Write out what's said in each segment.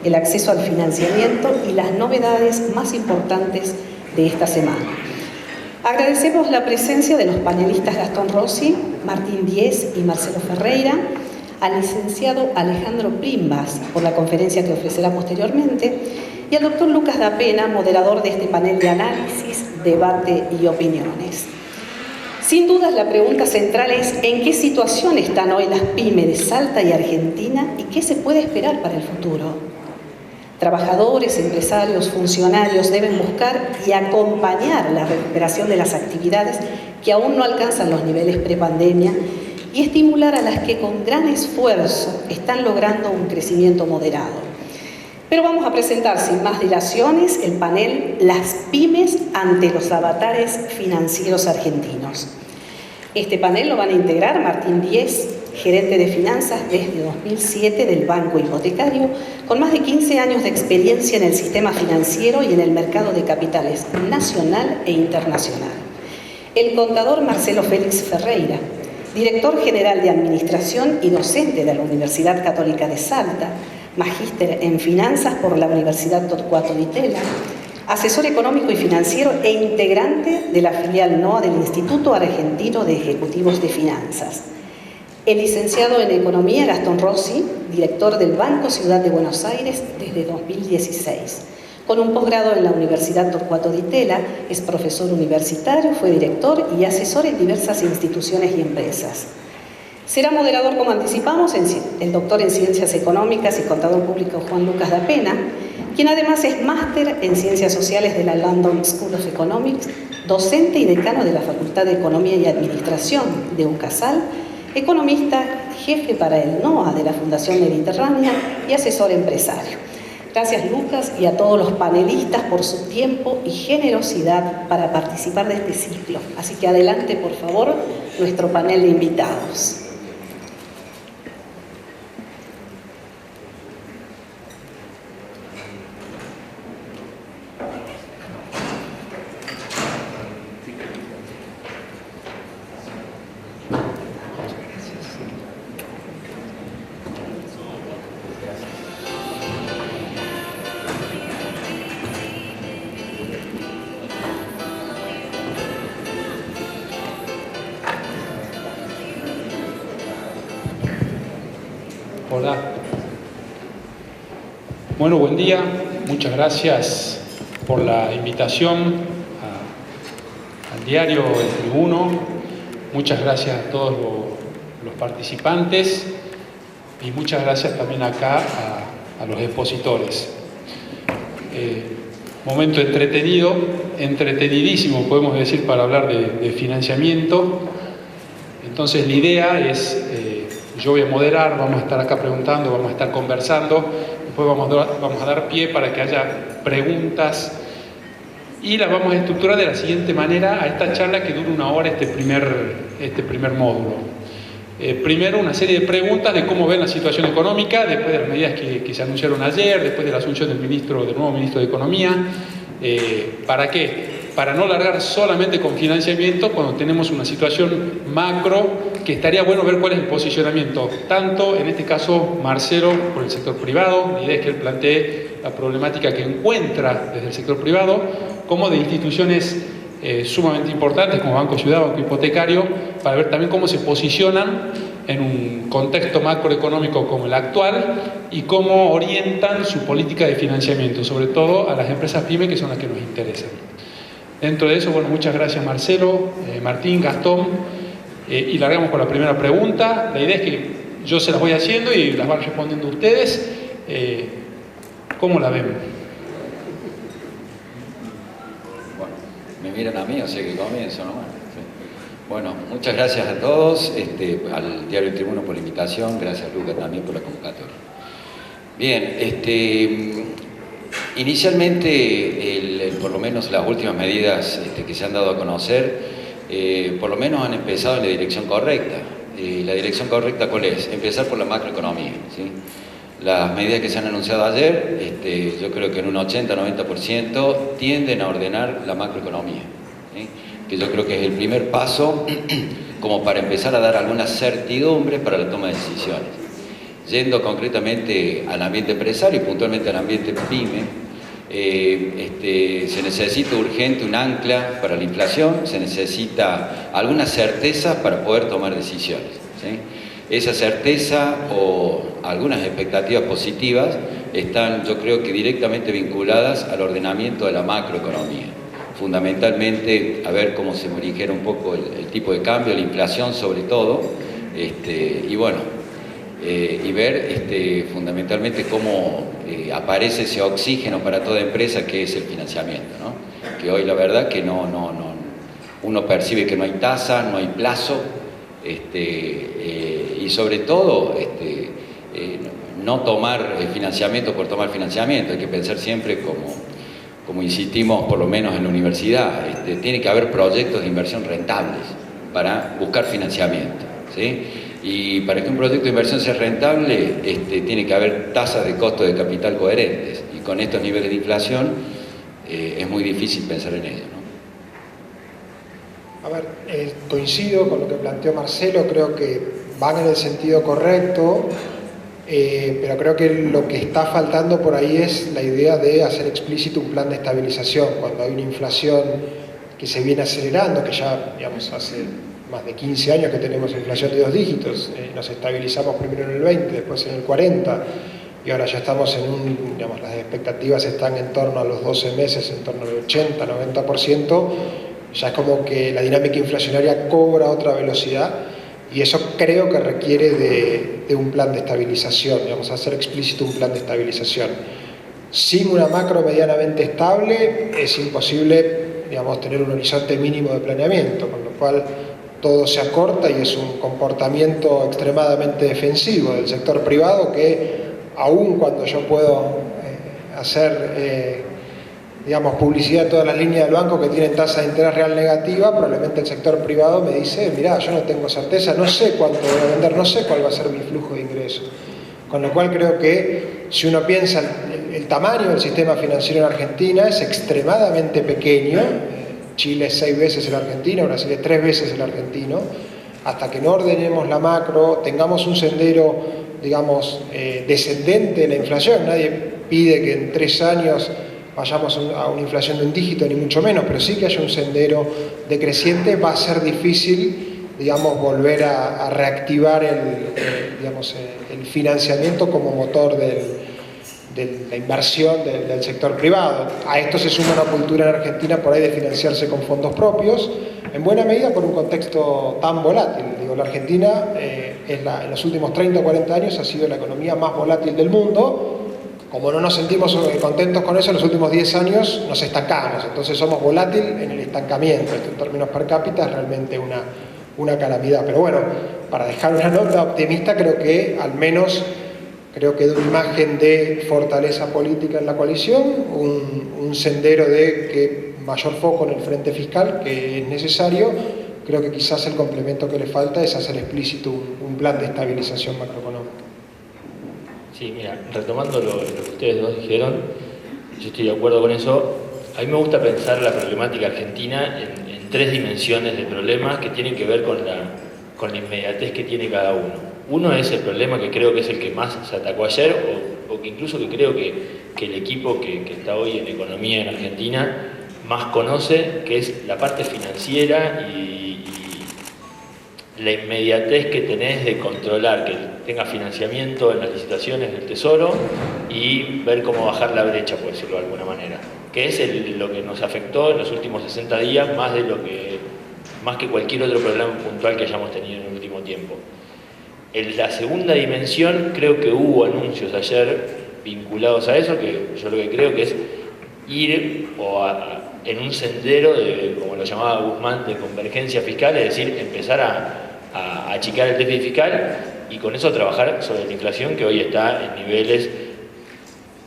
el acceso al financiamiento y las novedades más importantes de esta semana. Agradecemos la presencia de los panelistas Gastón Rossi, Martín Diez y Marcelo Ferreira, al licenciado Alejandro Primbas por la conferencia que ofrecerá posteriormente y al doctor Lucas Dapena, moderador de este panel de análisis, debate y opiniones. Sin duda, la pregunta central es ¿en qué situación están hoy las pymes de Salta y Argentina y qué se puede esperar para el futuro? Trabajadores, empresarios, funcionarios deben buscar y acompañar la recuperación de las actividades que aún no alcanzan los niveles prepandemia y estimular a las que con gran esfuerzo están logrando un crecimiento moderado. Pero vamos a presentar sin más dilaciones el panel Las pymes ante los avatares financieros argentinos. Este panel lo van a integrar Martín Diez, gerente de finanzas desde 2007 del Banco Hipotecario, con más de 15 años de experiencia en el sistema financiero y en el mercado de capitales nacional e internacional. El contador Marcelo Félix Ferreira, director general de Administración y docente de la Universidad Católica de Salta, magíster en Finanzas por la Universidad Torcuato Di Tella, asesor económico y financiero e integrante de la filial NOA del Instituto Argentino de Ejecutivos de Finanzas. El licenciado en Economía Gastón Rossi, director del Banco Ciudad de Buenos Aires desde 2016. Con un posgrado en la Universidad Torcuato Di Tella, es profesor universitario, fue director y asesor en diversas instituciones y empresas. Será moderador, como anticipamos, el doctor en Ciencias Económicas y contador público Juan Lucas Dapena, quien además es máster en Ciencias Sociales de la London School of Economics, docente y decano de la Facultad de Economía y Administración de UCASAL, economista, jefe para el NOA de la Fundación Mediterránea y asesor empresario. Gracias, Lucas, y a todos los panelistas por su tiempo y generosidad para participar de este ciclo. Así que adelante, por favor, nuestro panel de invitados. Hola. Bueno, buen día. Muchas gracias por la invitación al diario El Tribuno. Muchas gracias a todos los participantes y muchas gracias también acá a los expositores. Momento entretenido, entretenidísimo podemos decir para hablar de financiamiento. Entonces la idea es... yo voy a moderar, vamos a estar acá preguntando, vamos a estar conversando, después vamos a dar pie para que haya preguntas y las vamos a estructurar de la siguiente manera a esta charla que dura 1 hora este primer módulo. Primero una serie de preguntas de cómo ven la situación económica, después de las medidas que se anunciaron ayer, después de la asunción del nuevo ministro de Economía. ¿Para qué? Para no largar solamente con financiamiento cuando tenemos una situación macro que estaría bueno ver cuál es el posicionamiento, tanto en este caso Marcelo por el sector privado, la idea es que él plantee la problemática que encuentra desde el sector privado, como de instituciones sumamente importantes como Banco Ciudad, Banco Hipotecario, para ver también cómo se posicionan en un contexto macroeconómico como el actual y cómo orientan su política de financiamiento, sobre todo a las empresas pymes que son las que nos interesan. Dentro de eso, bueno, muchas gracias Marcelo, Martín, Gastón, y largamos con la primera pregunta. La idea es que yo se las voy haciendo y las van respondiendo ustedes. ¿Cómo la ven? Bueno, me miran a mí, o sea que comienzo nomás. Bueno, muchas gracias a todos, al Diario El Tribuno por la invitación, gracias Lucas también por la convocatoria. Bien, inicialmente, por lo menos las últimas medidas que se han dado a conocer, por lo menos han empezado en la dirección correcta. ¿La dirección correcta cuál es? Empezar por la macroeconomía, ¿sí? Las medidas que se han anunciado ayer, yo creo que en un 80-90% tienden a ordenar la macroeconomía, ¿sí? Que yo creo que es el primer paso como para empezar a dar alguna certidumbre para la toma de decisiones. Yendo concretamente al ambiente empresario y puntualmente al ambiente PYME, se necesita urgente un ancla para la inflación, se necesita alguna certeza para poder tomar decisiones, ¿sí? Esa certeza o algunas expectativas positivas están, yo creo que directamente vinculadas al ordenamiento de la macroeconomía. Fundamentalmente, a ver cómo se morigera un poco el tipo de cambio, la inflación sobre todo, y bueno, y ver fundamentalmente cómo aparece ese oxígeno para toda empresa que es el financiamiento, ¿no? Que hoy la verdad que uno percibe que no hay tasa, no hay plazo, y sobre todo no tomar financiamiento por tomar financiamiento, hay que pensar siempre como insistimos por lo menos en la universidad, tiene que haber proyectos de inversión rentables para buscar financiamiento, ¿sí? Y para que un proyecto de inversión sea rentable, tiene que haber tasas de costo de capital coherentes. Y con estos niveles de inflación es muy difícil pensar en ello, ¿no? A ver, coincido con lo que planteó Marcelo, creo que van en el sentido correcto, pero creo que lo que está faltando por ahí es la idea de hacer explícito un plan de estabilización. Cuando hay una inflación que se viene acelerando, que ya, digamos, hace más de 15 años que tenemos inflación de 2 dígitos, nos estabilizamos primero en el 20, después en el 40, y ahora ya estamos en digamos, las expectativas están en torno a los 12 meses, en torno al 80, 90%, ya es como que la dinámica inflacionaria cobra otra velocidad, y eso creo que requiere de un plan de estabilización, digamos, hacer explícito un plan de estabilización. Sin una macro medianamente estable es imposible, digamos, tener un horizonte mínimo de planeamiento, con lo cual todo se acorta y es un comportamiento extremadamente defensivo del sector privado que, aun cuando yo puedo hacer digamos, publicidad de todas las líneas del banco que tienen tasa de interés real negativa, probablemente el sector privado me dice, mirá, yo no tengo certeza, no sé cuánto voy a vender, no sé cuál va a ser mi flujo de ingresos. Con lo cual creo que si uno piensa el tamaño del sistema financiero en Argentina es extremadamente pequeño. Chile es 6 veces el argentino, Brasil es 3 veces el argentino. Hasta que no ordenemos la macro, tengamos un sendero, digamos, descendente de la inflación. Nadie pide que en 3 años vayamos a una inflación de un dígito, ni mucho menos, pero sí que haya un sendero decreciente. Va a ser difícil, digamos, volver a reactivar el financiamiento como motor de la inversión del sector privado. A esto se suma una cultura en Argentina por ahí de financiarse con fondos propios, en buena medida por un contexto tan volátil. Digo, la Argentina en los últimos 30 o 40 años ha sido la economía más volátil del mundo. Como no nos sentimos contentos con eso, en los últimos 10 años nos estancamos, entonces somos volátil en el estancamiento. Esto en términos per cápita es realmente una calamidad. Pero bueno, para dejar una nota optimista, creo que al menos da una imagen de fortaleza política en la coalición, un sendero de que mayor foco en el frente fiscal, que es necesario. Creo que quizás el complemento que le falta es hacer explícito un plan de estabilización macroeconómica. Sí, mira, retomando lo que ustedes dos dijeron, yo estoy de acuerdo con eso. A mí me gusta pensar la problemática argentina en 3 dimensiones de problemas que tienen que ver con la inmediatez que tiene cada uno. Uno es el problema que creo que es el que más se atacó ayer, o que incluso que creo que el equipo que está hoy en economía en Argentina más conoce, que es la parte financiera y la inmediatez que tenés de controlar que tenga financiamiento en las licitaciones del Tesoro y ver cómo bajar la brecha, por decirlo de alguna manera, que es lo que nos afectó en los últimos 60 días más que cualquier otro problema puntual que hayamos tenido en el último tiempo. En la segunda dimensión creo que hubo anuncios ayer vinculados a eso, que yo lo que creo que es ir en un sendero de, como lo llamaba Guzmán, de convergencia fiscal, es decir, empezar a achicar el déficit fiscal y con eso trabajar sobre la inflación que hoy está en niveles,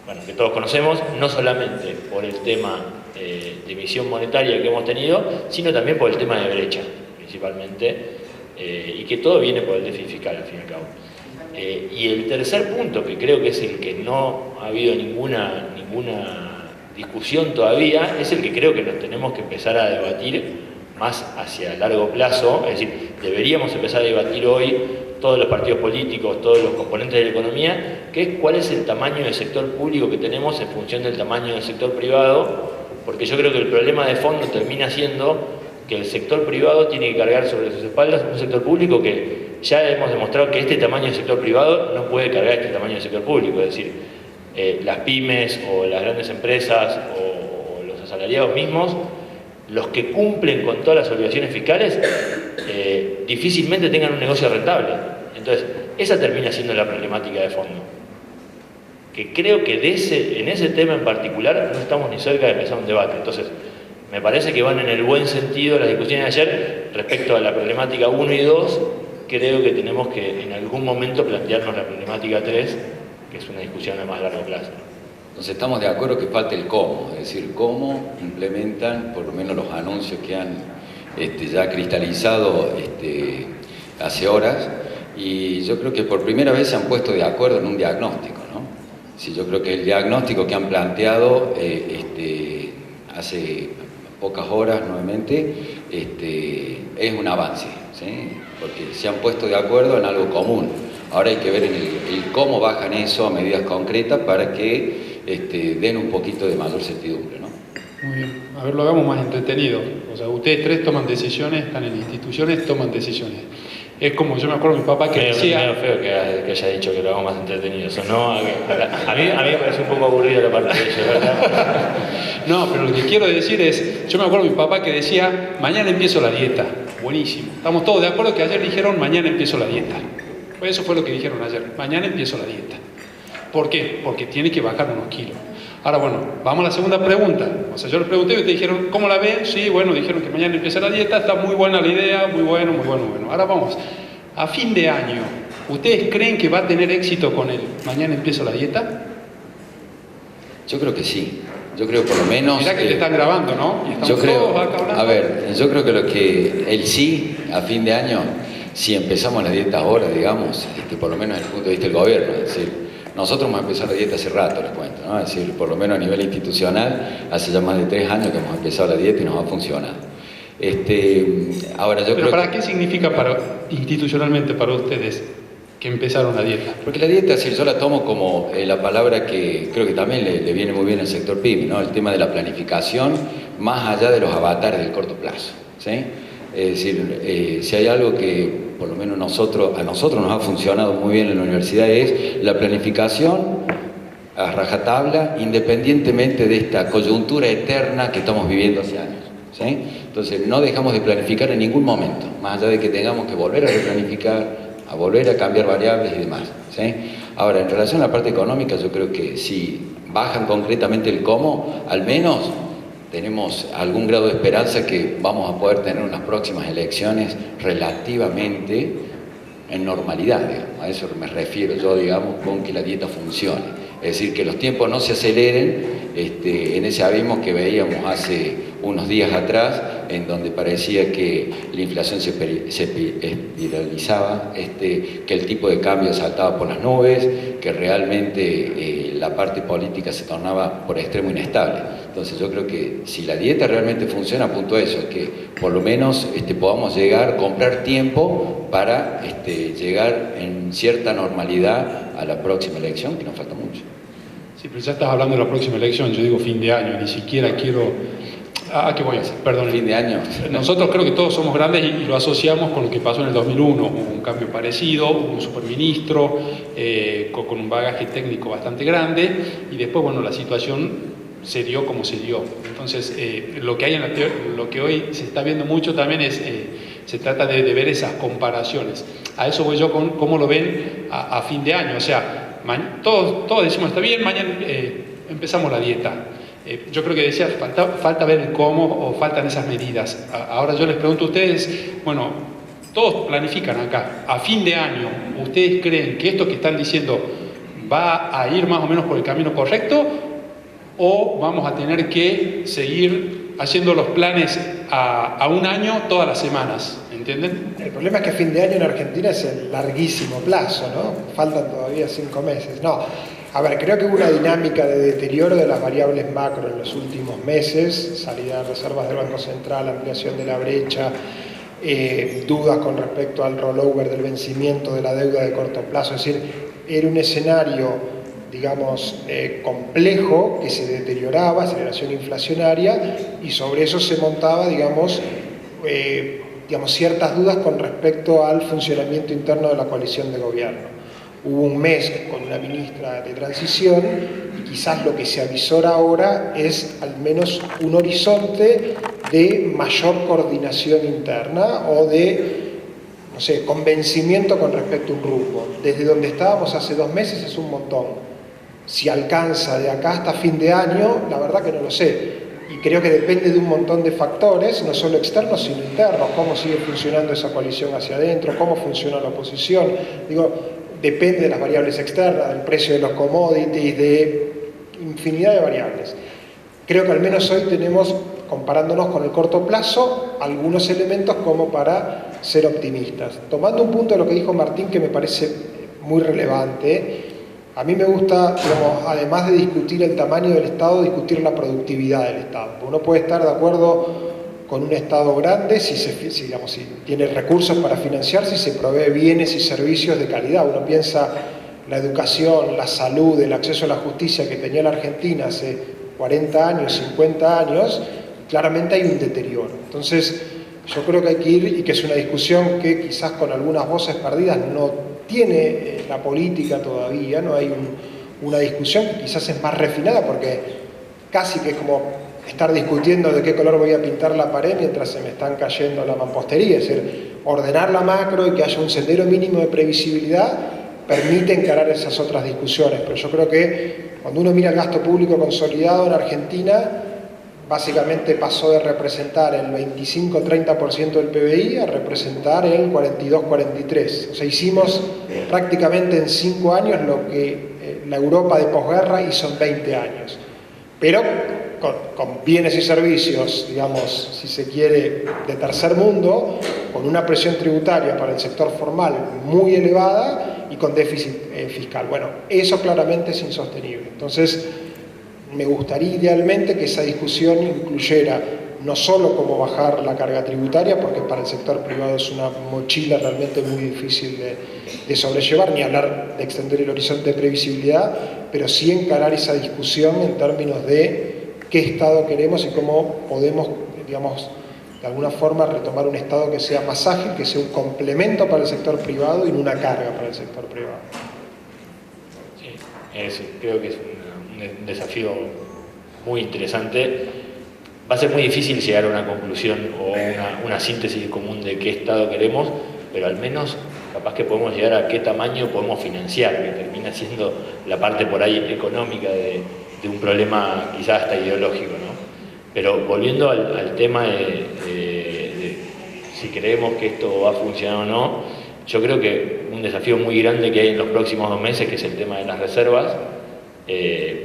bueno, que todos conocemos, no solamente por el tema de emisión monetaria que hemos tenido, sino también por el tema de brecha, principalmente, y que todo viene por el déficit fiscal, al fin y al cabo. Y el tercer punto, que creo que es el que no ha habido ninguna discusión todavía, es el que creo que nos tenemos que empezar a debatir más hacia largo plazo, es decir, deberíamos empezar a debatir hoy todos los partidos políticos, todos los componentes de la economía, que es cuál es el tamaño del sector público que tenemos en función del tamaño del sector privado, porque yo creo que el problema de fondo termina siendo que el sector privado tiene que cargar sobre sus espaldas un sector público que ya hemos demostrado que este tamaño del sector privado no puede cargar este tamaño del sector público, es decir, las pymes o las grandes empresas o los asalariados mismos, los que cumplen con todas las obligaciones fiscales, difícilmente tengan un negocio rentable. Entonces, esa termina siendo la problemática de fondo. Que creo que en ese tema en particular no estamos ni cerca de empezar un debate. Entonces, me parece que van en el buen sentido las discusiones de ayer respecto a la problemática 1 y 2. Creo que tenemos que en algún momento plantearnos la problemática 3, que es una discusión a más largo plazo. Entonces estamos de acuerdo que falta el cómo, es decir, cómo implementan por lo menos los anuncios que han ya cristalizado hace horas, y yo creo que por primera vez se han puesto de acuerdo en un diagnóstico, ¿no? Sí, yo creo que el diagnóstico que han planteado hace pocas horas nuevamente es un avance, ¿sí? Porque se han puesto de acuerdo en algo común. Ahora hay que ver el cómo bajan eso a medidas concretas para que den un poquito de mayor certidumbre, ¿no? Muy bien. A ver, lo hagamos más entretenido. O sea, ustedes tres toman decisiones, están en instituciones, toman decisiones. Es como, yo me acuerdo de mi papá que decía... Es feo que haya dicho que lo hagamos más entretenido. Eso no, a mí me parece un poco aburrido la parte de ellos, ¿verdad? No, pero lo que quiero decir es, yo me acuerdo de mi papá que decía, mañana empiezo la dieta. Buenísimo. Estamos todos de acuerdo que ayer dijeron, mañana empiezo la dieta. Pues eso fue lo que dijeron ayer, mañana empiezo la dieta. ¿Por qué? Porque tiene que bajar unos kilos. Ahora, bueno, vamos a la segunda pregunta. O sea, yo les pregunté y ustedes dijeron, ¿cómo la ven? Sí, bueno, dijeron que mañana empieza la dieta, está muy buena la idea, muy bueno, muy bueno, muy bueno. Ahora vamos, a fin de año, ¿ustedes creen que va a tener éxito con el mañana empiezo la dieta? Yo creo que sí. Yo creo por lo menos... Mirá que te están grabando, ¿no? Y estamos yo creo, todos acá hablando. a ver, yo creo que el sí, a fin de año, si empezamos la dieta ahora, digamos, por lo menos desde el punto de vista del gobierno, es decir, nosotros hemos empezado la dieta hace rato, les cuento, ¿no? Es decir, por lo menos a nivel institucional, hace ya más de 3 años que hemos empezado la dieta y nos ha funcionado. Ahora yo Pero creo ¿para qué significa institucionalmente para ustedes que empezaron la dieta? Porque la dieta, si yo la tomo como la palabra que creo que también le viene muy bien al sector PYME, ¿no? El tema de la planificación, más allá de los avatares del corto plazo, ¿sí? Es decir, si hay algo que por lo menos a nosotros nos ha funcionado muy bien en la universidad es la planificación a rajatabla, independientemente de esta coyuntura eterna que estamos viviendo hace años, ¿sí? Entonces no dejamos de planificar en ningún momento, más allá de que tengamos que volver a replanificar, a volver a cambiar variables y demás, ¿sí? Ahora, en relación a la parte económica, yo creo que si bajan concretamente el cómo, al menos tenemos algún grado de esperanza que vamos a poder tener unas próximas elecciones relativamente en normalidad, digamos. A eso me refiero yo, digamos, con que la dieta funcione. Es decir, que los tiempos no se aceleren en ese abismo que veíamos hace unos días atrás, en donde parecía que la inflación se espiralizaba, que el tipo de cambio saltaba por las nubes, que realmente la parte política se tornaba por extremo inestable. Entonces yo creo que si la dieta realmente funciona, apunto a eso, es que por lo menos podamos comprar tiempo para llegar en cierta normalidad a la próxima elección, que nos falta mucho. Sí, pero ya estás hablando de la próxima elección, yo digo fin de año, ni siquiera quiero... ¿qué voy a hacer? Perdón. Fin de año. Nosotros creo que todos somos grandes y lo asociamos con lo que pasó en el 2001, hubo un cambio parecido, hubo un superministro con un bagaje técnico bastante grande y después, bueno, la situación se dio como se dio. Entonces, lo que hay lo que hoy se está viendo mucho también es, se trata de ver esas comparaciones. A eso voy yo con cómo lo ven a fin de año. O sea, todos decimos, está bien, mañana empezamos la dieta. Yo creo que decía, falta ver el cómo o faltan esas medidas. Ahora yo les pregunto a ustedes, bueno, todos planifican acá, a fin de año, ¿ustedes creen que esto que están diciendo va a ir más o menos por el camino correcto? ¿O vamos a tener que seguir haciendo los planes a un año todas las semanas? ¿Entienden? El problema es que a fin de año en Argentina es el larguísimo plazo, ¿no? Faltan todavía 5 meses. No, a ver, creo que hubo una dinámica de deterioro de las variables macro en los últimos meses, salida de reservas del Banco Central, ampliación de la brecha, dudas con respecto al rollover del vencimiento de la deuda de corto plazo. Es decir, era un escenario, digamos, complejo, que se deterioraba, aceleración inflacionaria, y sobre eso se montaba, digamos, ciertas dudas con respecto al funcionamiento interno de la coalición de gobierno. Hubo un mes con una ministra de transición y quizás lo que se avisora ahora es al menos un horizonte de mayor coordinación interna o de, no sé, convencimiento con respecto a un rumbo. Desde donde estábamos hace 2 meses es un montón. Si alcanza de acá hasta fin de año, la verdad que no lo sé. Y creo que depende de un montón de factores, no solo externos, sino internos. Cómo sigue funcionando esa coalición hacia adentro, cómo funciona la oposición. Depende de las variables externas, del precio de los commodities, de infinidad de variables. Creo que al menos hoy tenemos, comparándonos con el corto plazo, algunos elementos como para ser optimistas. Tomando un punto de lo que dijo Martín, que me parece muy relevante, a mí me gusta, además de discutir el tamaño del Estado, discutir la productividad del Estado. Uno puede estar de acuerdo con un Estado grande si tiene recursos para financiarse y se provee bienes y servicios de calidad. Uno piensa la educación, la salud, el acceso a la justicia que tenía la Argentina hace 40 años, 50 años, claramente hay un deterioro. Entonces, yo creo que hay que ir, y que es una discusión que quizás con algunas voces perdidas no tiene la política todavía, no hay una discusión que quizás es más refinada, porque casi que es como estar discutiendo de qué color voy a pintar la pared mientras se me están cayendo la mampostería. Es decir, ordenar la macro y que haya un sendero mínimo de previsibilidad permite encarar esas otras discusiones. Pero yo creo que cuando uno mira el gasto público consolidado en Argentina, básicamente pasó de representar el 25-30% del PBI a representar el 42-43%. O sea, hicimos prácticamente en 5 años lo que la Europa de posguerra hizo en 20 años. Pero con bienes y servicios, digamos, si se quiere, de tercer mundo, con una presión tributaria para el sector formal muy elevada y con déficit fiscal. Bueno, eso claramente es insostenible. Entonces, me gustaría idealmente que esa discusión incluyera no solo cómo bajar la carga tributaria, porque para el sector privado es una mochila realmente muy difícil de sobrellevar, ni hablar de extender el horizonte de previsibilidad, pero sí encarar esa discusión en términos de qué Estado queremos y cómo podemos, digamos, de alguna forma retomar un Estado que sea más ágil, que sea un complemento para el sector privado y no una carga para el sector privado. Sí, creo que es un desafío muy interesante. Va a ser muy difícil llegar a una conclusión o una síntesis común de qué Estado queremos, pero al menos capaz que podemos llegar a qué tamaño podemos financiar, que termina siendo la parte por ahí económica de un problema quizás hasta ideológico, ¿no? Pero volviendo al tema de si creemos que esto va a funcionar o no, yo creo que un desafío muy grande que hay en los próximos 2 meses, que es el tema de las reservas,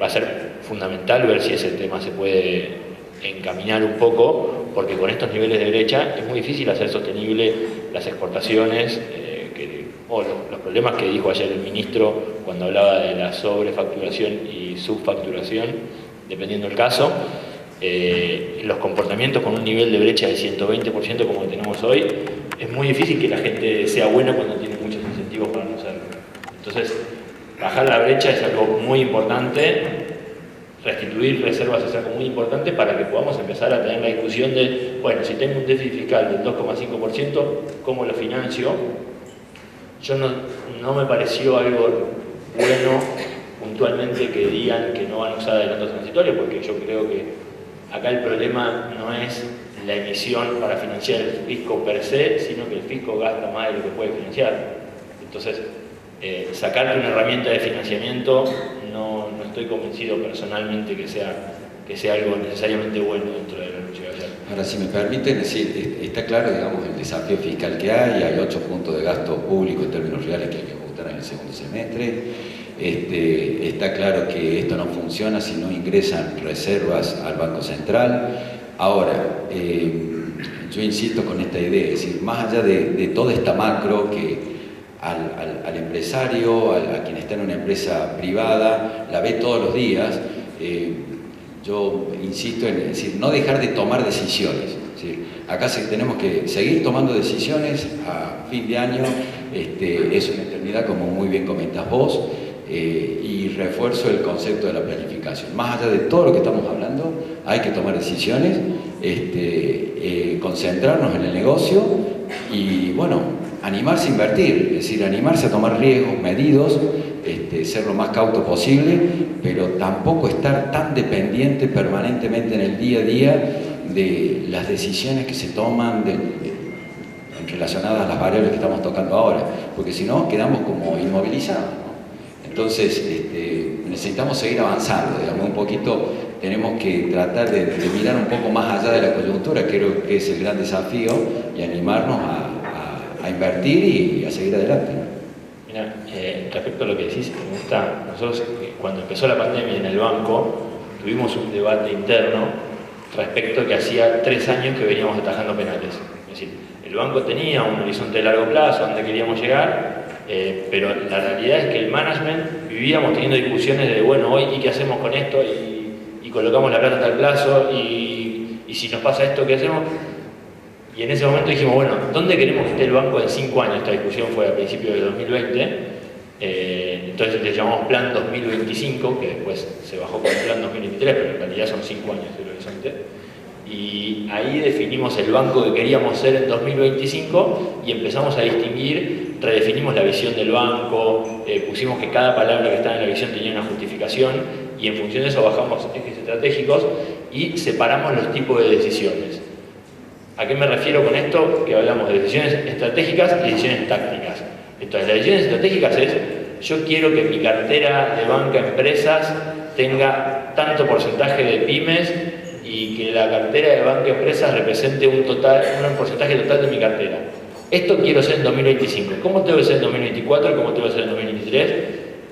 va a ser fundamental ver si ese tema se puede encaminar un poco, porque con estos niveles de brecha es muy difícil hacer sostenible las exportaciones, los problemas que dijo ayer el ministro cuando hablaba de la sobrefacturación y subfacturación, dependiendo del caso. Los comportamientos con un nivel de brecha de 120% como tenemos hoy, es muy difícil que la gente sea buena cuando tiene muchos incentivos para no serlo. Entonces, bajar la brecha es algo muy importante. Restituir reservas es algo muy importante para que podamos empezar a tener la discusión de, bueno, si tengo un déficit fiscal del 2,5%, ¿cómo lo financio? Yo no me pareció algo bueno puntualmente que digan que no van a usar adelantos transitorios, porque yo creo que acá el problema no es la emisión para financiar el fisco per se, sino que el fisco gasta más de lo que puede financiar. Entonces, sacarle una herramienta de financiamiento no estoy convencido personalmente que sea algo necesariamente bueno dentro de la lucha de ayer. Ahora, si me permiten decir, está claro, digamos, el desafío fiscal que hay 8 puntos de gasto público en términos reales que hay que ajustar en el segundo semestre. Está claro que esto no funciona si no ingresan reservas al Banco Central. Ahora, yo insisto con esta idea, es decir, más allá de toda esta macro que al empresario, a quien está en una empresa privada, la ve todos los días, yo insisto en decir, no dejar de tomar decisiones. ¿Sí? Acá tenemos que seguir tomando decisiones a fin de año, es una eternidad, como muy bien comentas vos, y refuerzo el concepto de la planificación. Más allá de todo lo que estamos hablando, hay que tomar decisiones, concentrarnos en el negocio y, bueno, animarse a invertir, es decir, animarse a tomar riesgos medidos, ser lo más cauto posible, pero tampoco estar tan dependiente permanentemente en el día a día de las decisiones que se toman relacionadas a las variables que estamos tocando ahora, porque si no quedamos como inmovilizados, ¿no? Entonces necesitamos seguir avanzando, digamos, un poquito tenemos que tratar de mirar un poco más allá de la coyuntura, creo que es el gran desafío, y animarnos a invertir y a seguir adelante, ¿no? Mira, respecto a lo que decís, me gusta, nosotros cuando empezó la pandemia en el banco tuvimos un debate interno respecto a que hacía 3 años que veníamos atajando penales. Es decir, el banco tenía un horizonte de largo plazo, donde queríamos llegar, pero la realidad es que el management vivíamos teniendo discusiones de, bueno, hoy, ¿y qué hacemos con esto? Y colocamos la plata hasta el plazo, y si nos pasa esto, ¿qué hacemos? Y en ese momento dijimos, bueno, ¿dónde queremos que esté el banco en 5 años? Esta discusión fue a principios de 2020, entonces le llamamos Plan 2025, que después se bajó con el Plan 2023, pero en realidad son 5 años el horizonte. Y ahí definimos el banco que queríamos ser en 2025 y empezamos a distinguir, redefinimos la visión del banco, pusimos que cada palabra que estaba en la visión tenía una justificación y en función de eso bajamos ejes estratégicos y separamos los tipos de decisiones. ¿A qué me refiero con esto? Que hablamos de decisiones estratégicas y decisiones tácticas. Entonces, las decisiones estratégicas es, yo quiero que mi cartera de banca empresas tenga tanto porcentaje de pymes y que la cartera de banca empresas represente un porcentaje total de mi cartera. Esto quiero ser en 2025. ¿Cómo tengo que ser en 2024? ¿Cómo tengo que ser en 2023?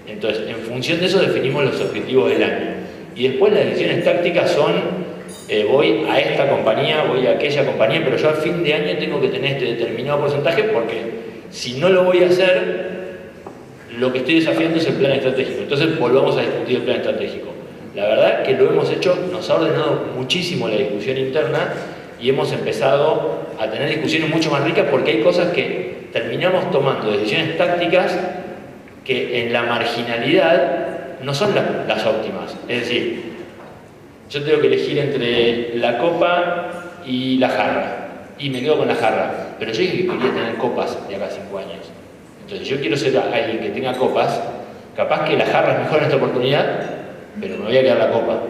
Entonces, en función de eso definimos los objetivos del año. Y después las decisiones tácticas son, voy a esta compañía, voy a aquella compañía, pero yo a fin de año tengo que tener este determinado porcentaje porque si no lo voy a hacer, lo que estoy desafiando es el plan estratégico. Entonces volvamos a discutir el plan estratégico. La verdad que lo hemos hecho, nos ha ordenado muchísimo la discusión interna y hemos empezado a tener discusiones mucho más ricas porque hay cosas que terminamos tomando decisiones tácticas que en la marginalidad no son las óptimas. Es decir, yo tengo que elegir entre la copa y la jarra y me quedo con la jarra, pero yo dije que quería tener copas de acá a 5 años. Entonces yo quiero ser alguien que tenga copas, capaz que la jarra es mejor en esta oportunidad, pero me voy a quedar la copa.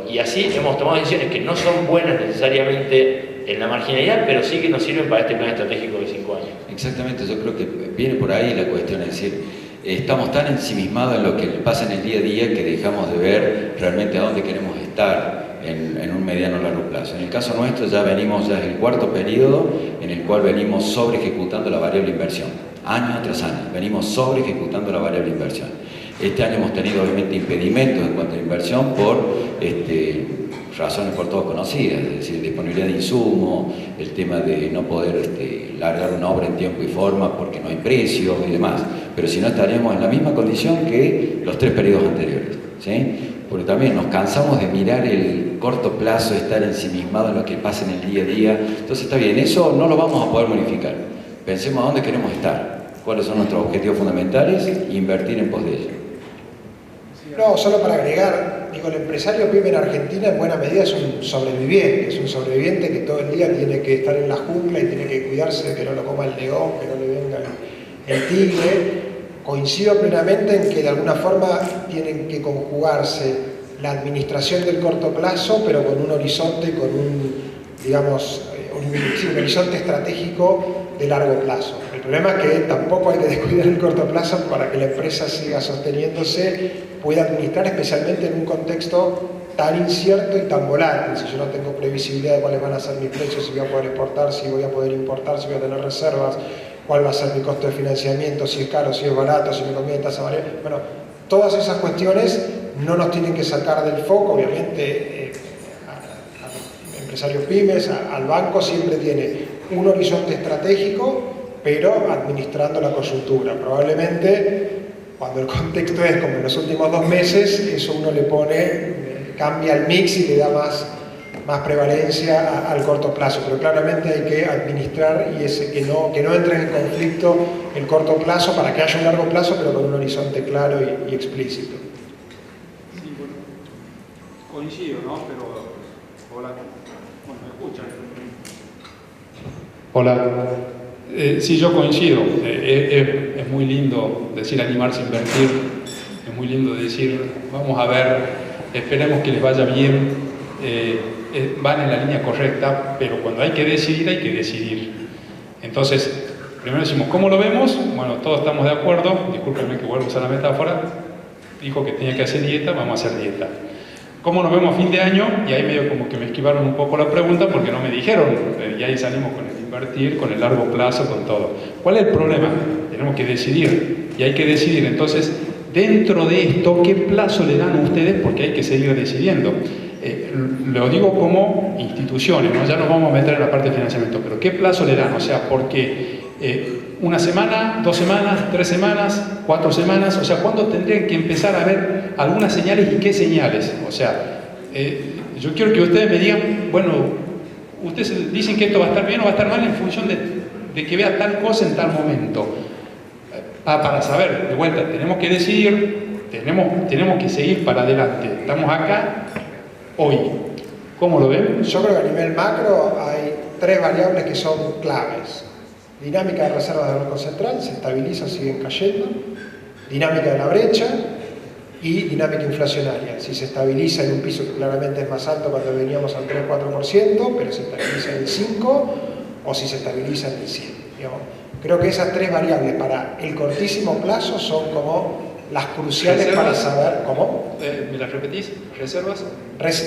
Y así hemos tomado decisiones que no son buenas necesariamente en la marginalidad, pero sí que nos sirven para este plan estratégico de 5 años. Exactamente, yo creo que viene por ahí la cuestión, es decir, estamos tan ensimismados en lo que pasa en el día a día que dejamos de ver realmente a dónde queremos estar en un mediano o largo plazo. En el caso nuestro ya es el 4º periodo en el cual venimos sobre ejecutando la variable inversión. Año tras año, venimos sobre ejecutando la variable inversión. Este año hemos tenido obviamente impedimentos en cuanto a inversión por razones por todos conocidas, es decir, disponibilidad de insumos, el tema de no poder largar una obra en tiempo y forma porque no hay precios y demás, pero si no estaríamos en la misma condición que los 3 periodos anteriores, ¿sí? Porque también nos cansamos de mirar el corto plazo, estar ensimismado en lo que pasa en el día a día. Entonces está bien, eso no lo vamos a poder modificar. Pensemos a dónde queremos estar, cuáles son nuestros objetivos fundamentales e invertir en pos de ello. No, solo para agregar, digo, el empresario pyme en Argentina en buena medida es un sobreviviente que todo el día tiene que estar en la jungla y tiene que cuidarse de que no lo coma el león, que no le venga el tigre. Coincido plenamente en que de alguna forma tienen que conjugarse la administración del corto plazo, pero con un horizonte, con un horizonte estratégico de largo plazo. El problema es que tampoco hay que descuidar el corto plazo para que la empresa siga sosteniéndose, pueda administrar, especialmente en un contexto tan incierto y tan volátil. Si yo no tengo previsibilidad de cuáles van a ser mis precios, si voy a poder exportar, si voy a poder importar, si voy a tener reservas, cuál va a ser mi costo de financiamiento, si es caro, si es barato, si me conviene tasa variable. Bueno, todas esas cuestiones no nos tienen que sacar del foco, obviamente. Empresarios pymes, al banco siempre tiene un horizonte estratégico, pero administrando la coyuntura. Probablemente, cuando el contexto es como en los últimos 2 meses, eso uno le pone, cambia el mix y le da más prevalencia al corto plazo, pero claramente hay que administrar y que no entre en conflicto el corto plazo para que haya un largo plazo, pero con un horizonte claro y explícito. Sí, bueno, coincido, ¿no? Pero, hola, bueno, ¿me escuchan? Hola, sí, yo coincido, es muy lindo decir animarse a invertir, es muy lindo decir, vamos a ver, esperemos que les vaya bien. Van en la línea correcta, pero cuando hay que decidir, hay que decidir. Entonces, primero decimos, ¿cómo lo vemos? Bueno, todos estamos de acuerdo, discúlpenme que vuelvo a usar la metáfora, dijo que tenía que hacer dieta, vamos a hacer dieta. ¿Cómo nos vemos a fin de año? Y ahí medio como que me esquivaron un poco la pregunta porque no me dijeron, y ahí salimos con el invertir, con el largo plazo, con todo. ¿Cuál es el problema? Tenemos que decidir, y hay que decidir. Entonces, dentro de esto, ¿qué plazo le dan a ustedes? Porque hay que seguir decidiendo. Lo digo como instituciones, ¿no? Ya nos vamos a meter en la parte de financiamiento, pero ¿qué plazo le dan? O sea, porque una semana, 2 semanas, 3 semanas, 4 semanas, o sea, ¿cuándo tendrían que empezar a ver algunas señales y qué señales? O sea, yo quiero que ustedes me digan, bueno, ustedes dicen que esto va a estar bien o va a estar mal en función de que vea tal cosa en tal momento. Para saber, de vuelta, tenemos que decidir, tenemos que seguir para adelante. Estamos acá hoy. ¿Cómo lo ven? Yo creo que a nivel macro hay 3 variables que son claves. Dinámica de reservas del Banco Central, se estabiliza, siguen cayendo. Dinámica de la brecha y dinámica inflacionaria. Si se estabiliza en un piso que claramente es más alto cuando veníamos al 3-4%, pero se estabiliza en el 5%, o si se estabiliza en el 7%. Digamos. Creo que esas 3 variables para el cortísimo plazo son como las cruciales para saber cómo. ¿Me las repetís? ¿Reservas?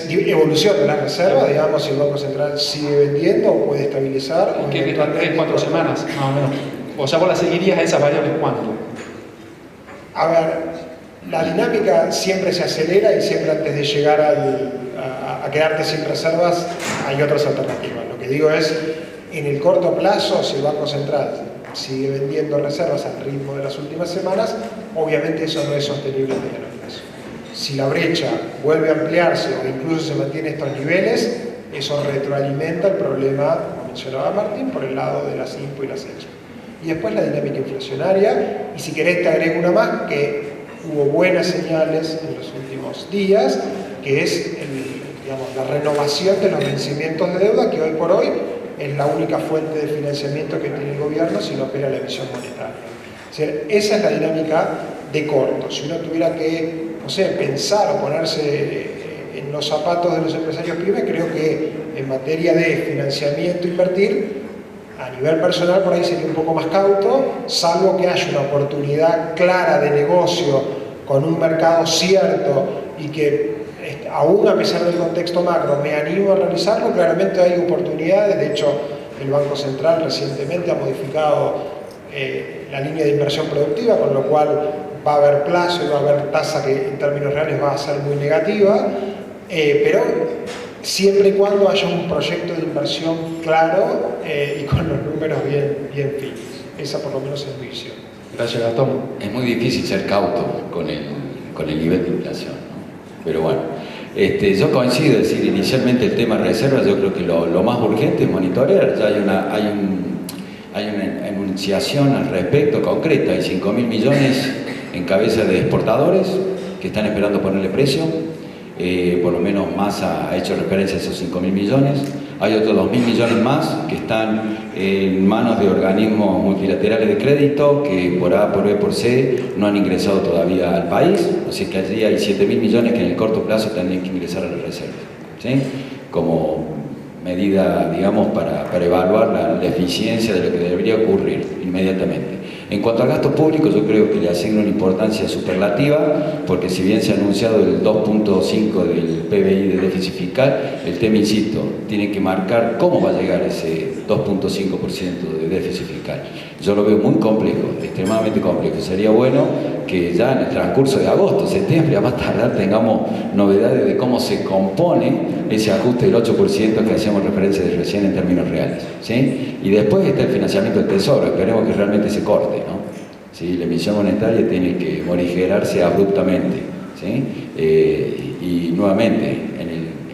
Evolución de la reserva, digamos, si el Banco Central sigue vendiendo o puede estabilizar. ¿En qué? 3-4 semanas, más o menos. O sea, vos las seguirías a esas variables, ¿cuánto? A ver, la dinámica siempre se acelera y siempre antes de llegar a quedarte sin reservas hay otras alternativas. Lo que digo es, en el corto plazo, si el Banco Central sigue vendiendo reservas al ritmo de las últimas semanas, obviamente eso no es sostenible a mediano plazo. Si la brecha vuelve a ampliarse o incluso se mantiene estos niveles, eso retroalimenta el problema, como mencionaba Martín, por el lado de las INPO y las EXPO. Y después la dinámica inflacionaria, y si querés te agrego una más, que hubo buenas señales en los últimos días, que es la renovación de los vencimientos de deuda, que hoy por hoy es la única fuente de financiamiento que tiene el gobierno si no opera la emisión monetaria. Es decir, esa es la dinámica de corto. Si uno tuviera que, no sé, pensar o ponerse en los zapatos de los empresarios pymes, creo que en materia de financiamiento, invertir, a nivel personal por ahí sería un poco más cauto, salvo que haya una oportunidad clara de negocio con un mercado cierto y que aún a pesar del contexto macro me animo a realizarlo. Claramente hay oportunidades. De hecho, el Banco Central recientemente ha modificado la línea de inversión productiva, con lo cual va a haber plazo y va a haber tasa que en términos reales va a ser muy negativa, pero siempre y cuando haya un proyecto de inversión claro y con los números bien finos. Esa por lo menos es mi visión. Gracias, Gastón. Es muy difícil ser cauto con el nivel de inflación, ¿no? Pero bueno, yo coincido, es decir, inicialmente el tema de reservas, yo creo que lo más urgente es monitorear. Ya hay una enunciación al respecto concreta, hay 5.000 millones en cabeza de exportadores que están esperando ponerle precio. Por lo menos Massa ha hecho referencia a esos 5.000 millones. Hay otros 2.000 millones más que están en manos de organismos multilaterales de crédito que por A, por B, por C no han ingresado todavía al país. O sea que allí hay 7.000 millones que en el corto plazo tendrían que ingresar a las reservas, ¿sí? Como medida, digamos, para evaluar la eficiencia de lo que debería ocurrir inmediatamente. En cuanto al gasto público, yo creo que le asigno una importancia superlativa, porque si bien se ha anunciado el 2.5 del PBI de déficit fiscal, el tema, insisto, tiene que marcar cómo va a llegar ese 2.5% de déficit fiscal. Yo lo veo muy complejo, extremadamente complejo. Sería bueno que ya en el transcurso de agosto, septiembre, a más tardar, tengamos novedades de cómo se compone ese ajuste del 8% que hacíamos referencia de recién en términos reales, ¿sí? Y después está el financiamiento del Tesoro, esperemos que realmente se corte, ¿no? ¿Sí? La emisión monetaria tiene que morigerarse abruptamente, ¿sí? Y nuevamente,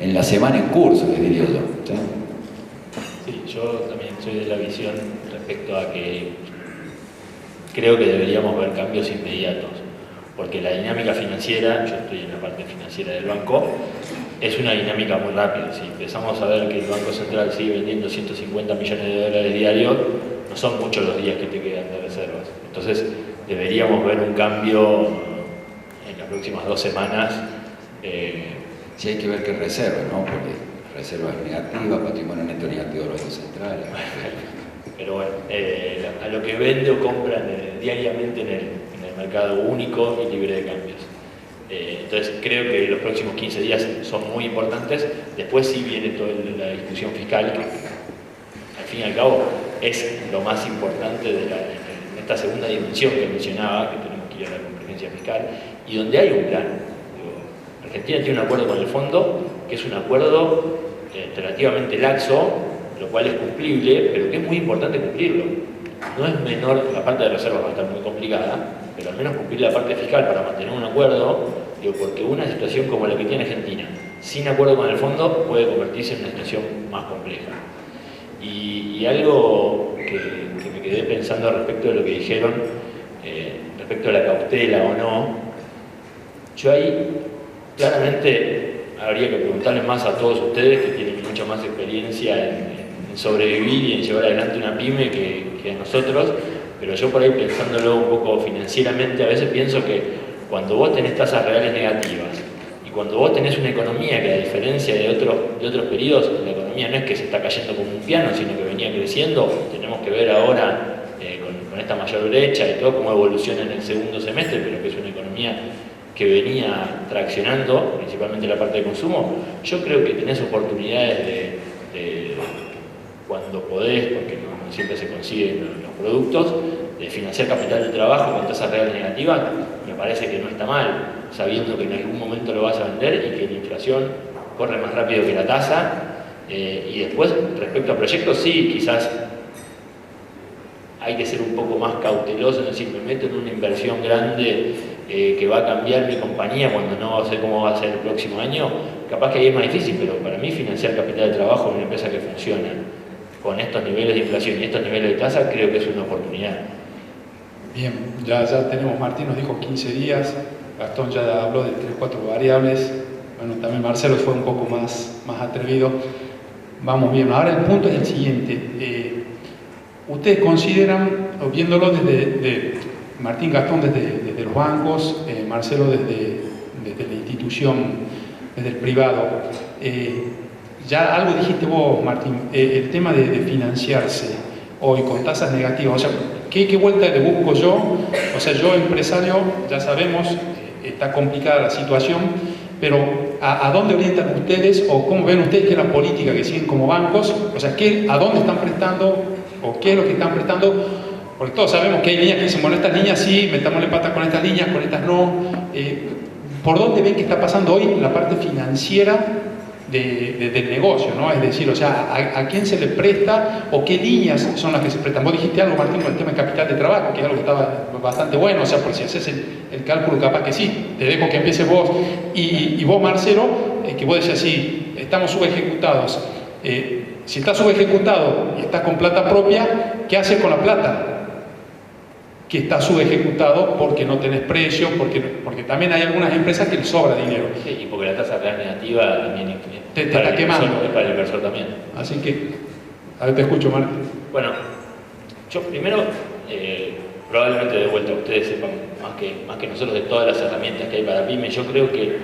en la semana en curso, les diría yo. ¿Sí? Sí, yo también soy de la visión respecto a que creo que deberíamos ver cambios inmediatos, porque la dinámica financiera, yo estoy en la parte financiera del banco, es una dinámica muy rápida. Si empezamos a ver que el Banco Central sigue vendiendo 150 millones de dólares diarios, no son muchos los días que te quedan de reservas. Entonces deberíamos ver un cambio en las próximas 2 semanas. Sí, hay que ver qué reserva, ¿no? Porque reservas negativas, patrimonio neto negativo del Banco Central. Pero bueno, a lo que vende o compra diariamente en el mercado único y libre de cambios. Entonces creo que los próximos 15 días son muy importantes. Después sí viene toda la discusión fiscal, que al fin y al cabo es lo más importante de esta segunda dimensión que mencionaba, que tenemos que ir a la convergencia fiscal, y donde hay un plan. Argentina tiene un acuerdo con el fondo, que es un acuerdo relativamente laxo, lo cual es cumplible, pero que es muy importante cumplirlo. No es menor, la parte de reservas va a estar muy complicada, pero al menos cumplir la parte fiscal para mantener un acuerdo, porque una situación como la que tiene Argentina, sin acuerdo con el fondo, puede convertirse en una situación más compleja. Y algo que me quedé pensando respecto de lo que dijeron, respecto a la cautela o no, yo ahí claramente habría que preguntarles más a todos ustedes que tienen mucha más experiencia en sobrevivir y en llevar adelante una pyme que a nosotros, pero yo por ahí pensándolo un poco financieramente, a veces pienso que cuando vos tenés tasas reales negativas y cuando vos tenés una economía que a diferencia de otros periodos, la economía no es que se está cayendo como un piano, sino que venía creciendo, tenemos que ver ahora con esta mayor brecha y todo cómo evoluciona en el segundo semestre, pero que es una economía que venía traccionando, principalmente la parte de consumo. Yo creo que tenés oportunidades de cuando podés, porque no siempre se consiguen los productos, de financiar capital de trabajo con tasas reales negativas, me parece que no está mal, sabiendo que en algún momento lo vas a vender y que la inflación corre más rápido que la tasa. Y después, respecto a proyectos, sí, quizás hay que ser un poco más cauteloso, es decir, me meto en una inversión grande que va a cambiar mi compañía cuando no sé cómo va a ser el próximo año, capaz que ahí es más difícil, pero para mí financiar capital de trabajo en una empresa que funciona con estos niveles de inflación y estos niveles de tasa, creo que es una oportunidad. Bien, ya tenemos, Martín nos dijo 15 días, Gastón ya habló de 3-4 variables, bueno, también Marcelo fue un poco más atrevido. Vamos bien, ahora el punto es el siguiente. Ustedes consideran, viéndolo desde Martín, Gastón desde los bancos, Marcelo desde la institución, desde el privado, ya algo dijiste vos, Martín, el tema de financiarse hoy con tasas negativas, o sea, ¿qué vuelta le busco yo? O sea, yo empresario, ya sabemos, está complicada la situación, pero ¿a dónde orientan ustedes o cómo ven ustedes que es la política que siguen como bancos? O sea, ¿a dónde están prestando o qué es lo que están prestando? Porque todos sabemos que hay líneas que dicen, bueno, estas líneas sí, metámosle pata con estas líneas, con estas no. ¿Por dónde ven que está pasando hoy la parte financiera del negocio, ¿no? Es decir, o sea, ¿a quién se le presta o qué líneas son las que se prestan? Vos dijiste algo, Martín, con el tema de capital de trabajo, que es algo que estaba bastante bueno, o sea, por si haces el cálculo, capaz que sí, te dejo que empieces vos. Y vos, Marcelo, que vos decías, sí, estamos subejecutados. Si estás subejecutado y estás con plata propia, ¿qué haces con la plata? Que está subejecutado porque no tenés precio, porque también hay algunas empresas que les sobra dinero. Sí, y porque la tasa real negativa también te está quemando. Es para el inversor también. Así que, a ver, te escucho, Martín. Bueno, yo primero, probablemente de vuelta ustedes sepan más que nosotros de todas las herramientas que hay para PYME. Yo creo que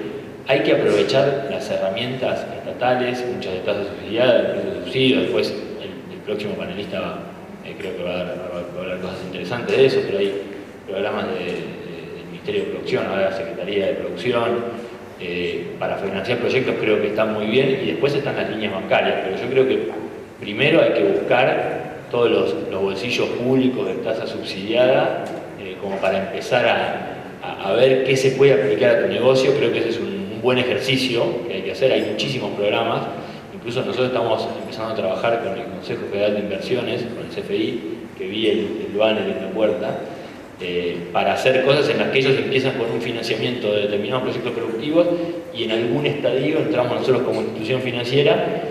hay que aprovechar las herramientas estatales, muchas de tasas subsidiadas, el precio de subsidio. Después el próximo panelista creo que va a hablar cosas interesantes de eso, pero hay programas del Ministerio de Producción, ahora la Secretaría de Producción, para financiar proyectos creo que están muy bien, y después están las líneas bancarias, pero yo creo que primero hay que buscar todos los bolsillos públicos de tasa subsidiada como para empezar a ver qué se puede aplicar a tu negocio. Creo que ese es un buen ejercicio que hay que hacer. Hay muchísimos programas, incluso nosotros estamos empezando a trabajar con el Consejo Federal de Inversiones, con el CFI, que vi el banner en la puerta, para hacer cosas en las que ellos empiezan con un financiamiento de determinados proyectos productivos y en algún estadio entramos nosotros como institución financiera,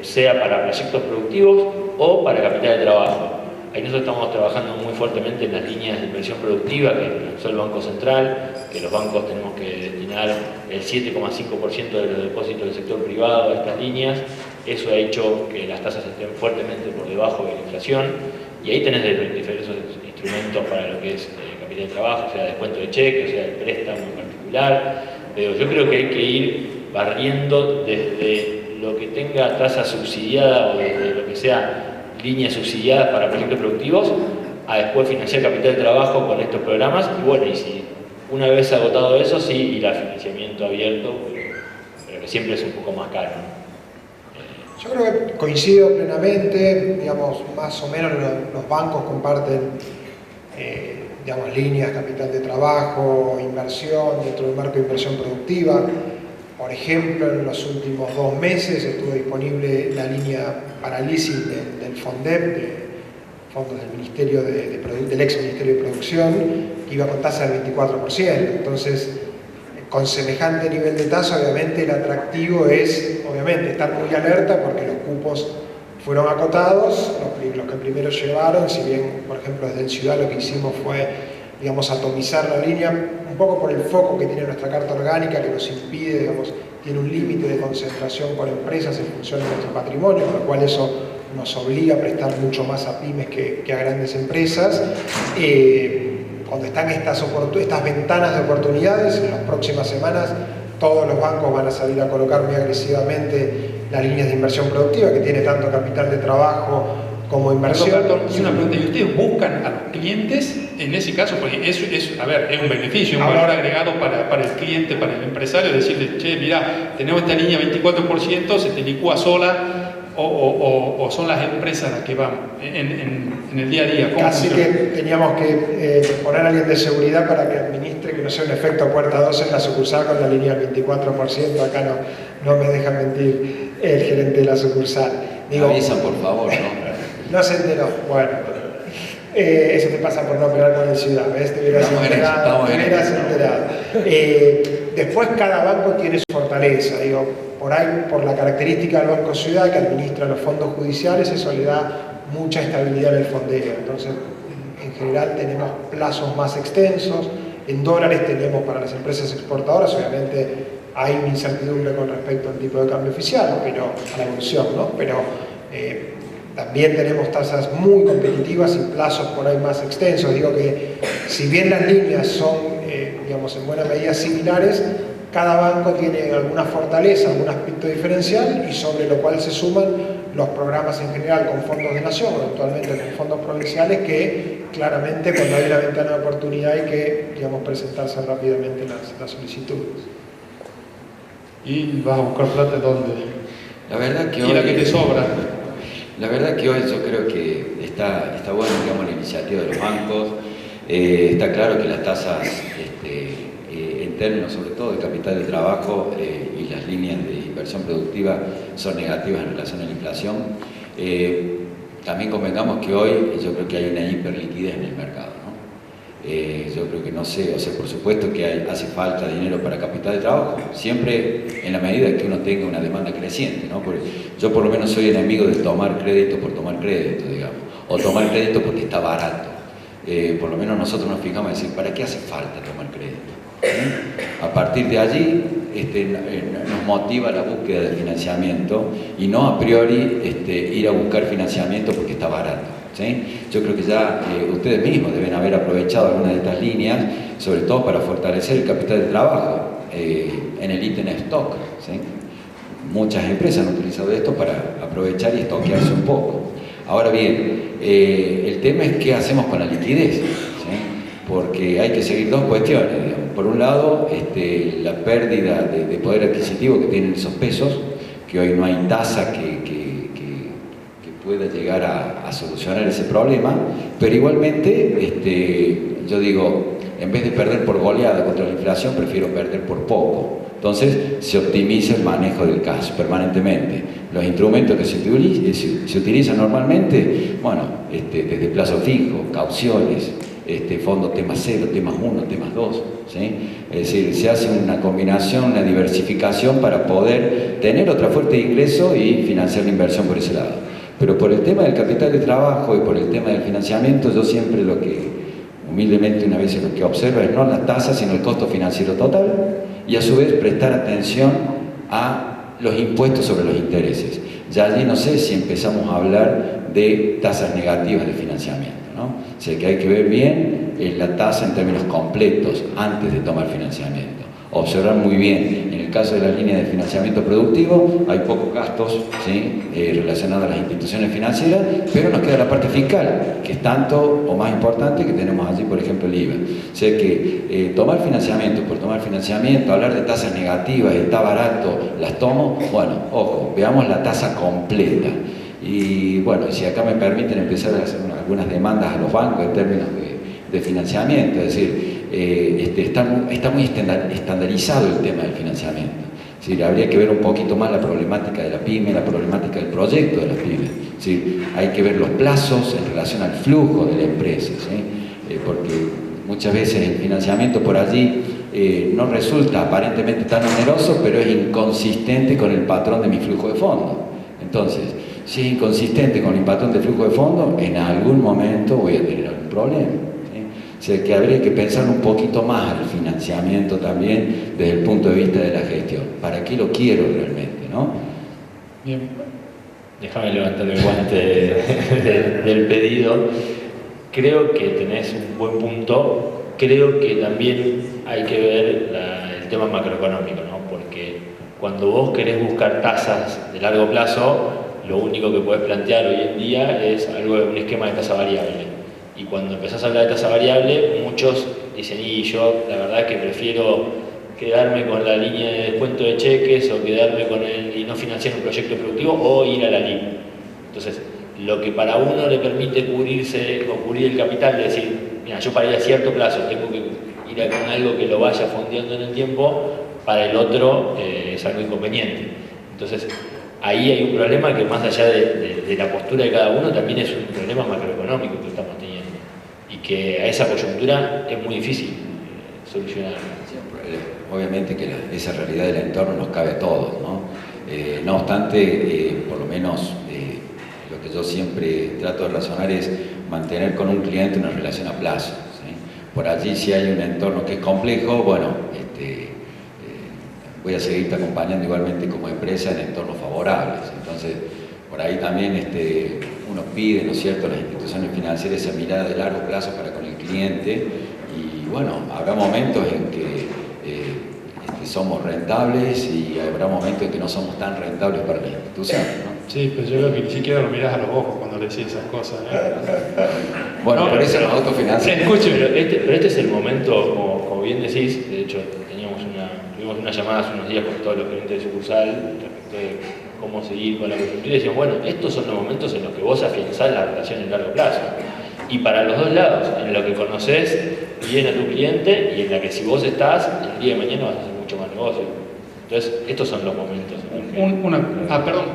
sea para proyectos productivos o para capital de trabajo. Ahí nosotros estamos trabajando muy fuertemente en las líneas de inversión productiva que lanzó el Banco Central, que los bancos tenemos que destinar el 7,5% de los depósitos del sector privado a estas líneas. Eso ha hecho que las tasas estén fuertemente por debajo de la inflación, y ahí tenés diferentes instrumentos para lo que es capital de trabajo, o sea, descuento de cheque, o sea, el préstamo en particular. Pero yo creo que hay que ir barriendo desde lo que tenga tasa subsidiada o desde lo que sea líneas subsidiadas para proyectos productivos a después financiar capital de trabajo con estos programas. Y bueno, y si una vez agotado eso, sí, ir al financiamiento abierto, pero que siempre es un poco más caro, ¿no? Yo creo que coincido plenamente, digamos, más o menos los bancos comparten digamos, líneas, capital de trabajo, inversión, dentro del marco de inversión productiva. Por ejemplo, en los últimos 2 meses estuvo disponible la línea para leasing del FONDEP, de fondos del Ministerio del ex Ministerio de Producción, que iba con tasa del 24%. Entonces, con semejante nivel de tasa, obviamente el atractivo es, estar muy alerta porque los cupos fueron acotados, los que primero llevaron, si bien, por ejemplo, desde el Ciudad lo que hicimos fue, digamos, atomizar la línea, un poco por el foco que tiene nuestra carta orgánica, que nos impide, digamos, tiene un límite de concentración por empresas en función de nuestro patrimonio, con lo cual eso nos obliga a prestar mucho más a pymes que a grandes empresas. Cuando están estas ventanas de oportunidades, en las próximas semanas todos los bancos van a salir a colocar muy agresivamente las líneas de inversión productiva, que tiene tanto capital de trabajo como inversión. Y una pregunta, ¿y ustedes buscan a los clientes en ese caso? Porque es un beneficio, un valor agregado para el cliente, para el empresario, decirle, che, mirá, tenemos esta línea 24%, se te licúa sola, o son las empresas las que van en el día a día. Casi que teníamos que poner a alguien de seguridad para que administre, que no sea un efecto puerta 2 en la sucursal con la línea del 24%, acá no me deja mentir el gerente de la sucursal. Digo, avisan, por favor, ¿no? No se enteró. Bueno, eso te pasa por no operar con el Ciudad, ¿ves? Te hubieras enterado. Después cada banco tiene su fortaleza, por ahí, por la característica del Banco Ciudad, que administra los fondos judiciales, eso le da mucha estabilidad en el fondeo. Entonces, en general tenemos plazos más extensos, en dólares tenemos para las empresas exportadoras, obviamente hay una incertidumbre con respecto al tipo de cambio oficial, pero a la evolución, ¿no? Pero también tenemos tasas muy competitivas y plazos por ahí más extensos. Digo que si bien las líneas son, digamos, en buena medida similares, cada banco tiene alguna fortaleza, algún aspecto diferencial, y sobre lo cual se suman los programas en general con fondos de nación, o eventualmente con fondos provinciales, que claramente cuando hay una ventana de oportunidad hay que, digamos, presentarse rápidamente las solicitudes. ¿Y vas a buscar plata dónde? La verdad que hoy, la que te sobra. La verdad que hoy yo creo que está bueno, digamos, la iniciativa de los bancos. Está claro que las tasas en términos sobre todo de capital de trabajo y las líneas de inversión productiva son negativas en relación a la inflación. También convengamos que hoy yo creo que hay una hiperliquidez en el mercado, ¿no? Yo creo que por supuesto que hace falta dinero para capital de trabajo, siempre en la medida que uno tenga una demanda creciente, ¿no? Porque yo por lo menos soy enemigo de tomar crédito por tomar crédito, digamos, o tomar crédito porque está barato. Por lo menos nosotros nos fijamos en decir, ¿para qué hace falta tomar crédito? A partir de allí nos motiva la búsqueda de financiamiento y no a priori ir a buscar financiamiento porque está barato, ¿sí? Yo creo que ya ustedes mismos deben haber aprovechado algunas de estas líneas, sobre todo para fortalecer el capital de trabajo en el ítem stock, ¿sí? Muchas empresas han utilizado esto para aprovechar y estoquearse un poco. Ahora bien, el tema es qué hacemos con la liquidez, ¿sí? Porque hay que seguir dos cuestiones, digamos. Por un lado, la pérdida de poder adquisitivo que tienen esos pesos, que hoy no hay tasa que pueda llegar a solucionar ese problema, pero igualmente, yo digo, en vez de perder por goleada contra la inflación, prefiero perder por poco. Entonces, se optimiza el manejo del cash permanentemente. Los instrumentos que se utilizan normalmente, bueno, desde plazo fijo, cauciones, fondos tema 0, temas 1, temas 2, ¿sí? Es decir, se hace una combinación, una diversificación para poder tener otra fuente de ingreso y financiar la inversión por ese lado. Pero por el tema del capital de trabajo y por el tema del financiamiento, yo siempre lo que, humildemente una vez lo que observo es no la tasa, sino el costo financiero total, y a su vez prestar atención a los impuestos sobre los intereses. Ya allí no sé si empezamos a hablar de tasas negativas de financiamiento, ¿no? O sea que hay que ver bien la tasa en términos completos antes de tomar financiamiento. Observar muy bien, en el caso de la línea de financiamiento productivo hay pocos gastos, ¿sí? Relacionados a las instituciones financieras, pero nos queda la parte fiscal, que es tanto o más importante, que tenemos allí, por ejemplo, el IVA. O sea que tomar financiamiento por tomar financiamiento, hablar de tasas negativas, está barato, las tomo, bueno, ojo, veamos la tasa completa. Y bueno, si acá me permiten empezar a hacer algunas demandas a los bancos en términos de financiamiento, es decir, está muy estandarizado el tema del financiamiento. Es decir, habría que ver un poquito más la problemática de la pyme, la problemática del proyecto de las pymes. Es decir, hay que ver los plazos en relación al flujo de la empresa, ¿sí? Porque muchas veces el financiamiento por allí no resulta aparentemente tan oneroso, pero es inconsistente con el patrón de mi flujo de fondos. Entonces, si es inconsistente con el patrón de flujo de fondos, en algún momento voy a tener algún problema. O sea que habría que pensar un poquito más al financiamiento también desde el punto de vista de la gestión. ¿Para qué lo quiero realmente, no? Bien. Déjame levantar el guante del pedido. Creo que tenés un buen punto. Creo que también hay que ver el tema macroeconómico, ¿no? Porque cuando vos querés buscar tasas de largo plazo, lo único que podés plantear hoy en día es un esquema de tasa variable. Y cuando empezás a hablar de tasa variable, muchos dicen, y yo la verdad es que prefiero quedarme con la línea de descuento de cheques o quedarme con y no financiar un proyecto productivo o ir a la línea. Entonces, lo que para uno le permite cubrirse o cubrir el capital, es decir, mira, yo para ir a cierto plazo tengo que ir con algo que lo vaya fondeando en el tiempo, para el otro es algo inconveniente. Entonces, ahí hay un problema que más allá de la postura de cada uno, también es un problema macroeconómico que estamos teniendo. Y que a esa coyuntura es muy difícil solucionar. Obviamente que esa realidad del entorno nos cabe a todos, ¿no? No obstante, por lo menos lo que yo siempre trato de razonar es mantener con un cliente una relación a plazo, ¿sí? Por allí si hay un entorno que es complejo, bueno, voy a seguirte acompañando igualmente como empresa en entornos favorables. Entonces, por ahí también uno pide, ¿no es cierto?, a las instituciones financieras esa mirada de largo plazo para con el cliente, y bueno, habrá momentos en que somos rentables y habrá momentos en que no somos tan rentables para las instituciones, ¿no? Sí, pero yo creo que ni siquiera lo mirás a los ojos cuando le decís esas cosas, ¿eh? Bueno, no, por eso nos autofinanciamos. Escuchen, pero este es el momento, como bien decís, de hecho tuvimos una llamada hace unos días con todos los clientes de sucursal respecto de cómo seguir con la coyuntura, y decían, bueno, estos son los momentos en los que vos afianzás la relación en largo plazo. Y para los dos lados, en lo que conoces bien a tu cliente y en la que si vos estás, el día de mañana vas a hacer mucho más negocio. Entonces, estos son los momentos. Perdón.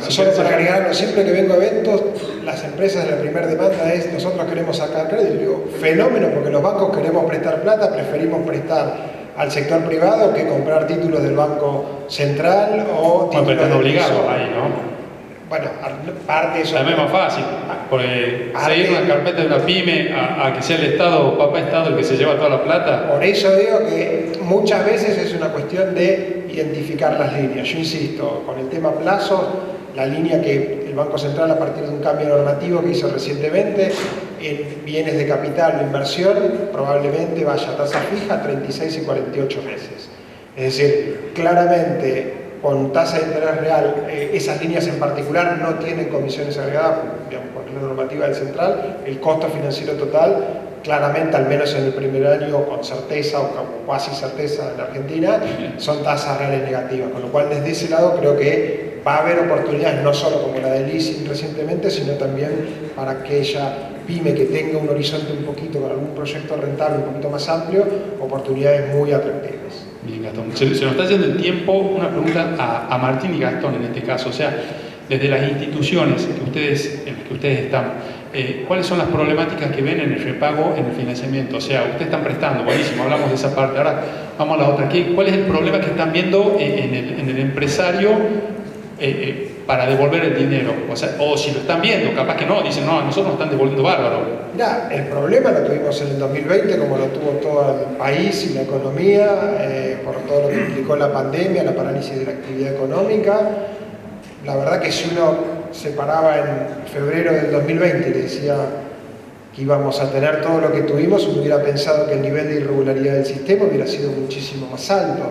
Solo para agregarlo, siempre que vengo a eventos, las empresas de la primera demanda es, nosotros queremos sacar crédito. Y digo, fenómeno, porque los bancos queremos prestar plata, preferimos prestar al sector privado que comprar títulos del Banco Central o títulos pero están obligados ahí, ¿no? Bueno, parte de eso. También es más fácil, porque seguir una carpeta de una pyme a que sea el Estado, papá Estado, el que se lleva toda la plata. Por eso digo que muchas veces es una cuestión de identificar las líneas. Yo insisto, con el tema plazos, la línea que el Banco Central, a partir de un cambio normativo que hizo recientemente, en bienes de capital o inversión, probablemente vaya a tasa fija 36 y 48 meses. Es decir, claramente, con tasa de interés real, esas líneas en particular no tienen comisiones agregadas, digamos, porque la normativa del central, el costo financiero total, claramente, al menos en el primer año, con certeza o casi certeza en Argentina, son tasas reales negativas, con lo cual desde ese lado creo que va a haber oportunidades, no solo como la del leasing recientemente, sino también para aquella pyme que tenga un horizonte un poquito, con algún proyecto rentable un poquito más amplio, oportunidades muy atractivas. Bien, Gastón. Se nos está yendo el tiempo. Una pregunta a Martín y Gastón en este caso. O sea, desde las instituciones en las que ustedes están, ¿cuáles son las problemáticas que ven en el repago, en el financiamiento? O sea, ustedes están prestando, buenísimo, hablamos de esa parte. Ahora vamos a la otra. ¿Cuál es el problema que están viendo en el empresario para devolver el dinero? O sea, o si lo están viendo, capaz que no, dicen, no, a nosotros nos están devolviendo bárbaro. Mirá, el problema lo tuvimos en el 2020, como lo tuvo todo el país y la economía, por todo lo que implicó la pandemia, la parálisis de la actividad económica. La verdad que si uno se paraba en febrero del 2020 y le decía que íbamos a tener todo lo que tuvimos, uno hubiera pensado que el nivel de irregularidad del sistema hubiera sido muchísimo más alto.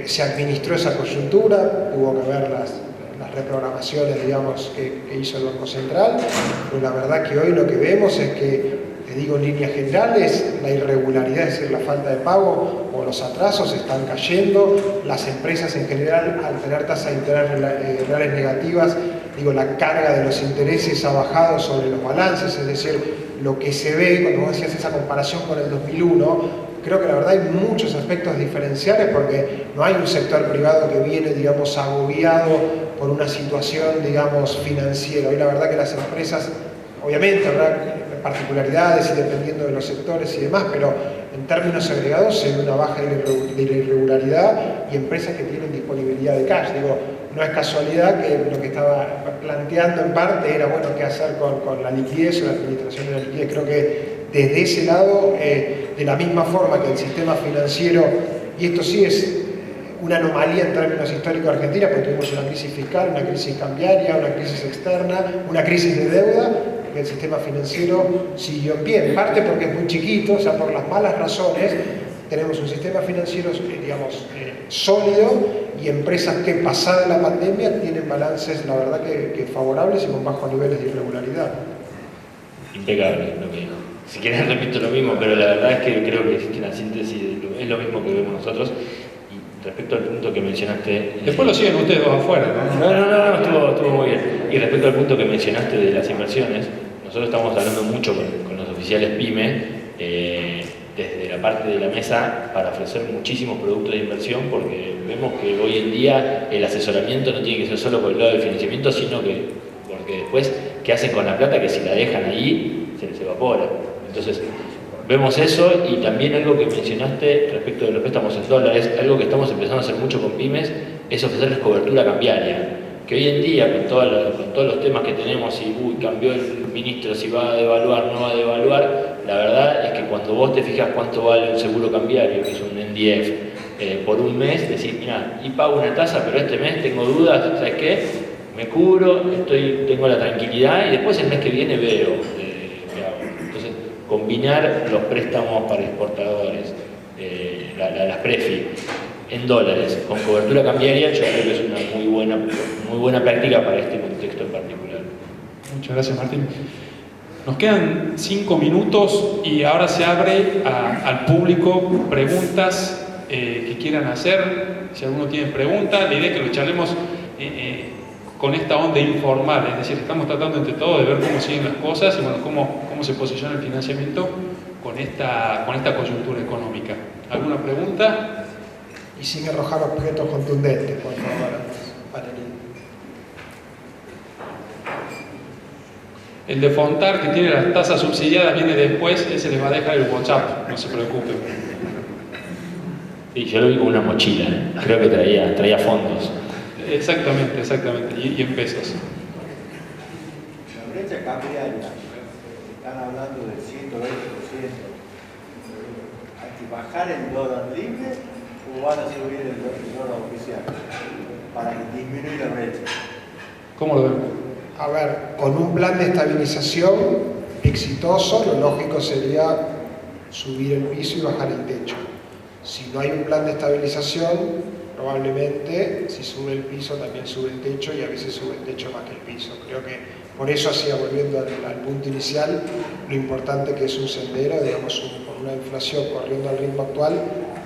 Se administró esa coyuntura, tuvo que ver las reprogramaciones, digamos, que hizo el Banco Central, pero la verdad que hoy lo que vemos es que, te digo en líneas generales, la irregularidad, es decir, la falta de pago o los atrasos están cayendo, las empresas en general, al tener tasas de interés reales negativas, digo, la carga de los intereses ha bajado sobre los balances, es decir, lo que se ve, cuando vos hacías esa comparación con el 2001, creo que la verdad hay muchos aspectos diferenciales porque no hay un sector privado que viene, digamos, agobiado por una situación, digamos, financiera. Hoy la verdad que las empresas, obviamente habrá particularidades y dependiendo de los sectores y demás, pero en términos agregados se ve una baja de la irregularidad y empresas que tienen disponibilidad de cash. Digo, no es casualidad que lo que estaba planteando en parte era, bueno, qué hacer con la liquidez o la administración de la liquidez. Creo que desde ese lado, de la misma forma que el sistema financiero, y esto sí es una anomalía en términos históricos de Argentina, porque tuvimos una crisis fiscal, una crisis cambiaria, una crisis externa, una crisis de deuda, que el sistema financiero siguió en pie, en parte porque es muy chiquito, o sea, por las malas razones, tenemos un sistema financiero, digamos, sólido, y empresas que pasada la pandemia tienen balances, la verdad, que favorables y con bajos niveles de irregularidad. Impecable lo que dijo. Si quieres repito lo mismo, pero la verdad es que creo que existe una síntesis, es lo mismo que vemos nosotros. Y respecto al punto que mencionaste... Después lo siguen ustedes dos afuera, ¿no? No, estuvo muy bien. Y respecto al punto que mencionaste de las inversiones, nosotros estamos hablando mucho con los oficiales PYME, desde la parte de la mesa, para ofrecer muchísimos productos de inversión, porque vemos que hoy en día el asesoramiento no tiene que ser solo por el lado del financiamiento, sino que porque después, ¿qué hacen con la plata? Que si la dejan ahí, se les evapora. Entonces, vemos eso, y también algo que mencionaste respecto de los préstamos en dólares, algo que estamos empezando a hacer mucho con pymes, es ofrecerles cobertura cambiaria. Que hoy en día, con todos los temas que tenemos, y cambió el ministro, si va a devaluar, no va a devaluar, la verdad es que cuando vos te fijas cuánto vale un seguro cambiario, que es un NDF, por un mes, decís, mira, y pago una tasa, pero este mes tengo dudas, ¿sabes qué? Me cubro, tengo la tranquilidad, y después el mes que viene veo qué hago. Entonces, combinar los préstamos para exportadores, las PREFI, en dólares, con cobertura cambiaria, yo creo que es una muy buena práctica para este contexto en particular. Muchas gracias, Martín. Nos quedan 5 minutos y ahora se abre al público preguntas que quieran hacer. Si alguno tiene preguntas, la idea es que lo charlemos con esta onda informal, es decir, estamos tratando entre todos de ver cómo siguen las cosas y bueno, cómo se posiciona el financiamiento con esta coyuntura económica. ¿Alguna pregunta? Y sin arrojar objetos contundentes, por favor, panelistas. El de Fontar, que tiene las tasas subsidiadas, viene después, ese les va a dejar el WhatsApp, no se preocupen. Sí, yo lo vi con una mochila, creo que traía fondos. Exactamente, y en pesos. La brecha cambiaria, están hablando del 120%. ¿Hay que bajar el dólar libre o van a subir el dólar oficial para disminuir la brecha? ¿Cómo lo ven? A ver, con un plan de estabilización exitoso, lo lógico sería subir el piso y bajar el techo. Si no hay un plan de estabilización, probablemente si sube el piso también sube el techo, y a veces sube el techo más que el piso. Creo que por eso, hacía, volviendo al punto inicial, lo importante que es un sendero, digamos, con una inflación corriendo al ritmo actual,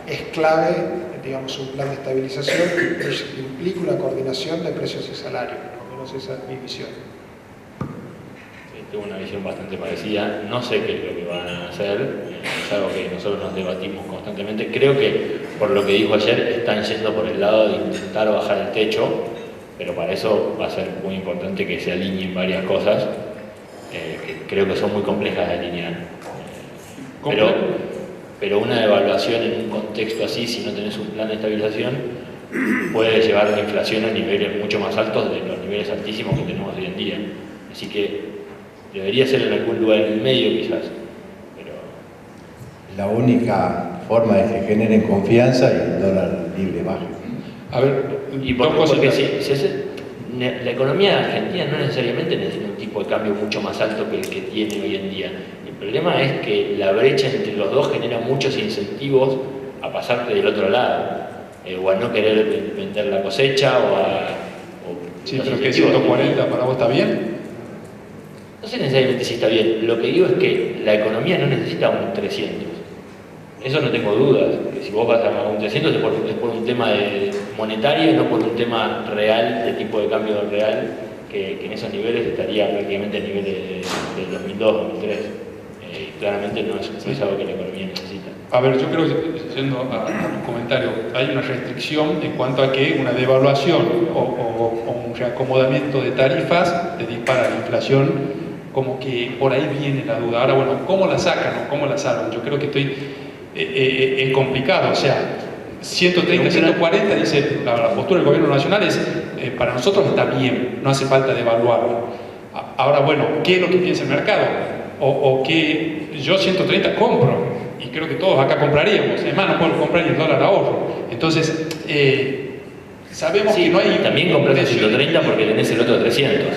es clave, digamos, un plan de estabilización que implica una coordinación de precios y salarios. Esa es mi visión. Sí, tengo una visión bastante parecida. No sé qué es lo que van a hacer, es algo que nosotros nos debatimos constantemente. Creo que, por lo que dijo ayer, están yendo por el lado de intentar bajar el techo, pero para eso va a ser muy importante que se alineen varias cosas, que creo que son muy complejas de alinear. Pero una devaluación en un contexto así, si no tenés un plan de estabilización, puede llevar la inflación a niveles mucho más altos de los niveles altísimos que tenemos hoy en día. Así que debería ser en algún lugar en el medio quizás. Pero la única forma es que generen confianza y el dólar libre baje. A ver, y porque la economía argentina no necesariamente necesita un tipo de cambio mucho más alto que el que tiene hoy en día. El problema es que la brecha entre los dos genera muchos incentivos a pasarte del otro lado, o a no querer vender la cosecha, sí, pero que 140 para vos está bien. No sé necesariamente si está bien. Lo que digo es que la economía no necesita un 300. Eso no tengo dudas. Que si vos vas a un 300 es por un tema monetario y no por un tema real, de tipo de cambio real, que en esos niveles estaría prácticamente a niveles del 2002, 2003. Claramente no es algo que la economía necesita. A ver, yo creo que, yendo a tu comentario, hay una restricción en cuanto a que una devaluación o un reacomodamiento de tarifas te dispara la inflación, como que por ahí viene la duda. Ahora, bueno, ¿cómo la sacan o cómo la salvan? Yo creo que es complicado, o sea, 130, 140, dice la postura del gobierno nacional es, para nosotros está bien, no hace falta devaluarlo. Ahora, bueno, ¿qué es lo que piensa el mercado? O que yo 130 compro, y creo que todos acá compraríamos, además no puedo comprar ni el dólar ahorro. Entonces, sabemos que no hay... También compras 130 porque tenés el otro 300.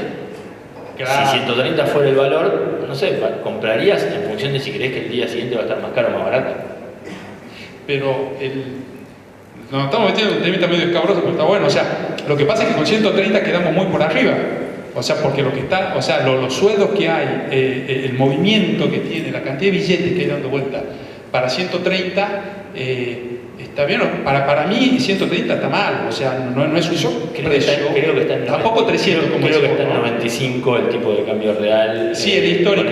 Claro. Si 130 fuera el valor, no sé, comprarías en función de si crees que el día siguiente va a estar más caro o más barato. Pero nos estamos metiendo en un tema medio escabroso, pero está bueno. O sea, lo que pasa es que con 130 quedamos muy por arriba. O sea, porque lo que está, o sea, los sueldos que hay, el movimiento que tiene, la cantidad de billetes que hay dando vuelta para 130, está bien. Para mí 130 está mal, o sea, no es un precio. Creo que está en tampoco 300, como creo que está en 95 el tipo de cambio real. Sí, el histórico.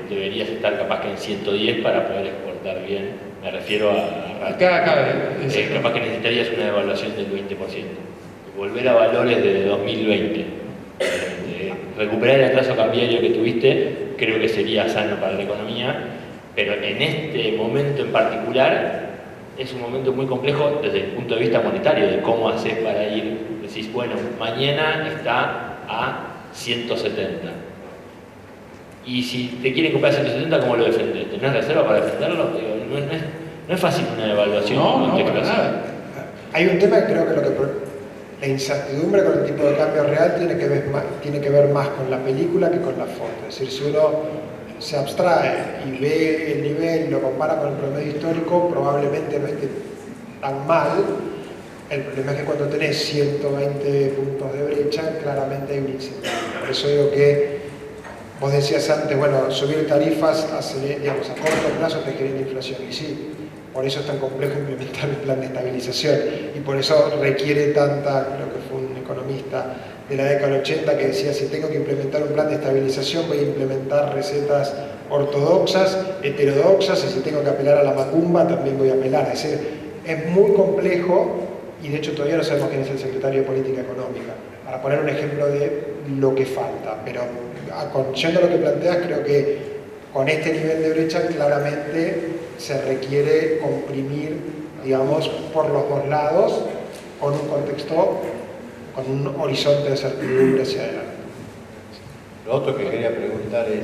Deberías estar capaz que en 110 para poder exportar bien. Me refiero a capaz que necesitarías una devaluación del 20%. Volver a valores de 2020, recuperar el atraso cambiario que tuviste, creo que sería sano para la economía, pero en este momento en particular es un momento muy complejo desde el punto de vista monetario, de cómo haces para ir. Decís, bueno, mañana está a 170. Y si te quieren comprar 170, ¿cómo lo defendés? ¿Tenés reserva para defenderlo? Digo, no es fácil una evaluación. No, para nada. Hay un tema que creo que la incertidumbre con el tipo de cambio real tiene que ver más con la película que con la foto. Es decir, si uno se abstrae y ve el nivel y lo compara con el promedio histórico, probablemente no esté tan mal. El problema es que cuando tenés 120 puntos de brecha, claramente hay un incentivo. Por eso digo que vos decías antes, bueno, subir tarifas a corto plazo te genera inflación. Y sí, por eso es tan complejo implementar el plan de estabilización y por eso requiere tanta, creo que fue un economista de la década del 80 que decía, si tengo que implementar un plan de estabilización voy a implementar recetas ortodoxas, heterodoxas, y si tengo que apelar a la macumba también voy a apelar. Es decir, es muy complejo y de hecho todavía no sabemos quién es el secretario de Política Económica, para poner un ejemplo de lo que falta, pero yendo a lo que planteas, creo que con este nivel de brecha claramente se requiere comprimir, digamos, por los dos lados, con un contexto, con un horizonte de certidumbre hacia adelante. Lo otro que quería preguntar es,